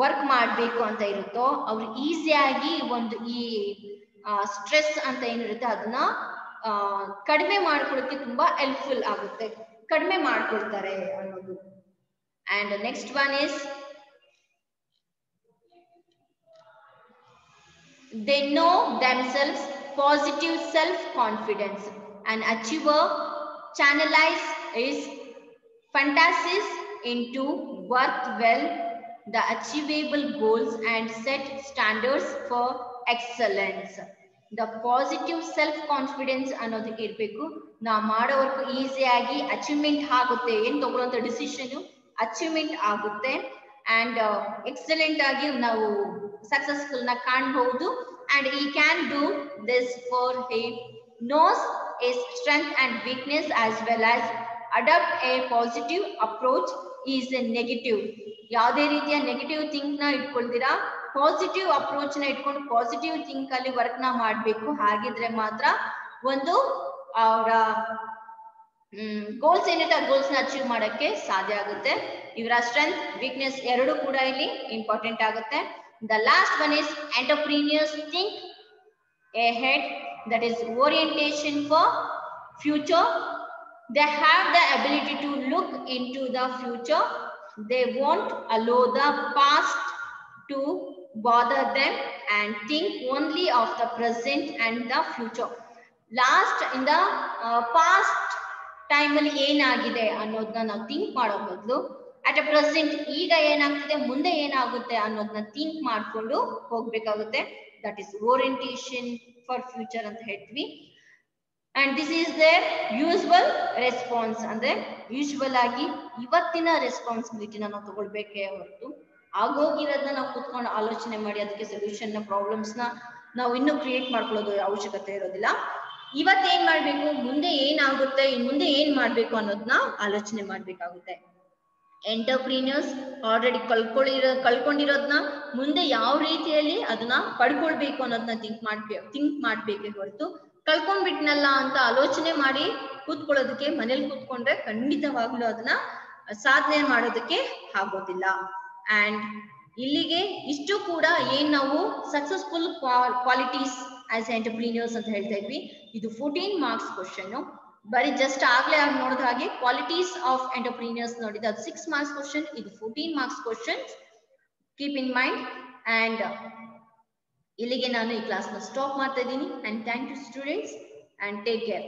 ವರ್ಕ್ ಮಾಡಬೇಕು ಅಂತ ಇರುತ್ತೋ ಅವ್ರು ಈಸಿಯಾಗಿ ಒಂದು ಈ ಸ್ಟ್ರೆಸ್ ಅಂತ ಏನಿರುತ್ತೆ ಅದನ್ನ ಕಡಿಮೆ ಮಾಡ್ಕೊಳ್ಳೋಕೆ ತುಂಬಾ ಹೆಲ್ಪ್ಫುಲ್ ಆಗುತ್ತೆ, ಕಡಿಮೆ ಮಾಡ್ಕೊಳ್ತಾರೆ ಅನ್ನೋದು. And next one is they know themselves, positive self-confidence. An achiever channelize his fantasies into work well, the achievable goals and set standards for excellence. The positive self-confidence ಅನ್ನೋದು ಇರಬೇಕು. ನಾವು ಮಾಡೋ ವರ್ಕ್ ಈಸಿಯಾಗಿ ಅಚೀವ್ಮೆಂಟ್ ಆಗುತ್ತೆ, ಏನ್ ತಗೊಳ್ಳೋಂಥ ಡಿಸಿಷನ್ ಅಚೀವ್ಮೆಂಟ್ ಆಗುತ್ತೆ and excellent agi ನಾವು successful na ಕಾಣಬಹುದು. And he can do this for he knows his strength and weakness as well as adopt a positive approach is a negative. ಯಾವುದೇ ರೀತಿಯ negative think ನ ಇಟ್ಕೊಳ್ತೀರಾ, positive approach ನ ಇಟ್ಕೊಂಡು positive think ಅಲ್ಲಿ work ನ ಮಾಡ್ಬೇಕು. ಹಾಗಿದ್ರೆ ಮಾತ್ರ ಒಂದು ಅವರ ಗೋಲ್ಸ್ ಏನಿದೆ ಆ ಗೋಲ್ಸ್ ನ ಅಚೀವ್ ಮಾಡಕ್ಕೆ ಸಾಧ್ಯ ಆಗುತ್ತೆ. ಇವರ ಸ್ಟ್ರೆಂತ್ ವೀಕ್ನೆಸ್ ಎರಡು ಕೂಡ ಇಲ್ಲಿ ಇಂಪಾರ್ಟೆಂಟ್ ಆಗುತ್ತೆ. The last one is entrepreneurs think ahead, that is orientation for future. They have the ability to look into the future. They won't allow the past to bother them and think only of the present and the future. Last in the past time ಅಲ್ಲಿ ಏನಾಗಿದೆ ಅನ್ನೋದನ್ನ ನಾವು think ಮಾಡೋ ಬದಲು at A present ಈಗ ಏನಾಗ್ತಿದೆ ಮುಂದೆ ಏನಾಗುತ್ತೆ ಅನ್ನೋದನ್ನ ಥಿಂಕ್ ಮಾಡ್ಕೊಂಡು ಹೋಗ್ಬೇಕಾಗುತ್ತೆ. That is orientation for future ಅಂತ ಹೇಳ್ತೀವಿ. And this is their usual response, ಅಂದ್ರೆ ಯೂಶುವಲ್ ಆಗಿ ಇವತ್ತಿನ ರೆಸ್ಪಾನ್ಸಿಬಿಲಿಟಿನ ನಾವು ತಗೊಳ್ಬೇಕೇ ಹೊರತು ಆಗೋಗಿರೋದನ್ನ ನಾವು ಕುತ್ಕೊಂಡು ಆಲೋಚನೆ ಮಾಡಿ ಅದಕ್ಕೆ ಸೊಲ್ಯೂಷನ್ ನ ಪ್ರಾಬ್ಲಮ್ಸ್ ನ ನಾವು ಇನ್ನೂ ಕ್ರಿಯೇಟ್ ಮಾಡ್ಕೊಳ್ಳೋದು ಅವಶ್ಯಕತೆ ಇರೋದಿಲ್ಲ. ಇವತ್ತೇನ್ ಮಾಡ್ಬೇಕು, ಮುಂದೆ ಏನಾಗುತ್ತೆ, ಇನ್ ಮುಂದೆ ಏನ್ ಮಾಡ್ಬೇಕು ಅನ್ನೋದನ್ನ ಆಲೋಚನೆ ಮಾಡ್ಬೇಕಾಗುತ್ತೆ. ಎಂಟರ್ಪ್ರಿನಿಯರ್ಸ್ ಆಲ್ರೆಡಿ ಕಳ್ಕೊಂಡಿರೋದನ್ನ ಮುಂದೆ ಯಾವ ರೀತಿಯಲ್ಲಿ ಅದನ್ನ ಪಡ್ಕೊಳ್ಬೇಕು ಅನ್ನೋದನ್ನ ಥಿಂಕ್ ಮಾಡ್ಬೇಕೆ ಹೊರತು ಕಳ್ಕೊಂಡ್ಬಿಟ್ನಲ್ಲ ಅಂತ ಆಲೋಚನೆ ಮಾಡಿ ಕೂತ್ಕೊಳ್ಳೋದಕ್ಕೆ ಮನೇಲಿ ಕೂತ್ಕೊಂಡ್ರೆ ಖಂಡಿತವಾಗ್ಲೂ ಅದನ್ನ ಸಾಧನೆ ಮಾಡೋದಕ್ಕೆ ಆಗೋದಿಲ್ಲ. ಅಂಡ್ ಇಲ್ಲಿಗೆ ಇಷ್ಟು ಕೂಡ ಏನ್ ನಾವು ಸಕ್ಸಸ್ಫುಲ್ ಕ್ವಾಲಿಟೀಸ್ ಆಸ್ ಎಂಟರ್ಪ್ರಿನಿಯರ್ಸ್ ಅಂತ ಹೇಳ್ತಾ ಇದ್ವಿ, ಇದು 14 ಮಾರ್ಕ್ಸ್ ಕ್ವಶನ್. ಬರೀ ಜಸ್ಟ್ ಆಗ್ಲೇ ನೋಡಿದ ಹಾಗೆ ಕ್ವಾಲಿಟೀಸ್ ಆಫ್ ಎಂಟರ್ಪ್ರಿನಿಯರ್ಸ್ ನೋಡಿದ ಅದು 6 ಮಾರ್ಕ್ಸ್ ಕ್ವಶನ್, ಇದು 14 marks question. Keep in mind. And ಇಲ್ಲಿಗೆ ನಾನು ಈ ಕ್ಲಾಸ್ ನ ಸ್ಟಾಪ್ ಮಾಡ್ತಾ ಇದ್ದೀನಿ. And thank you students and take care.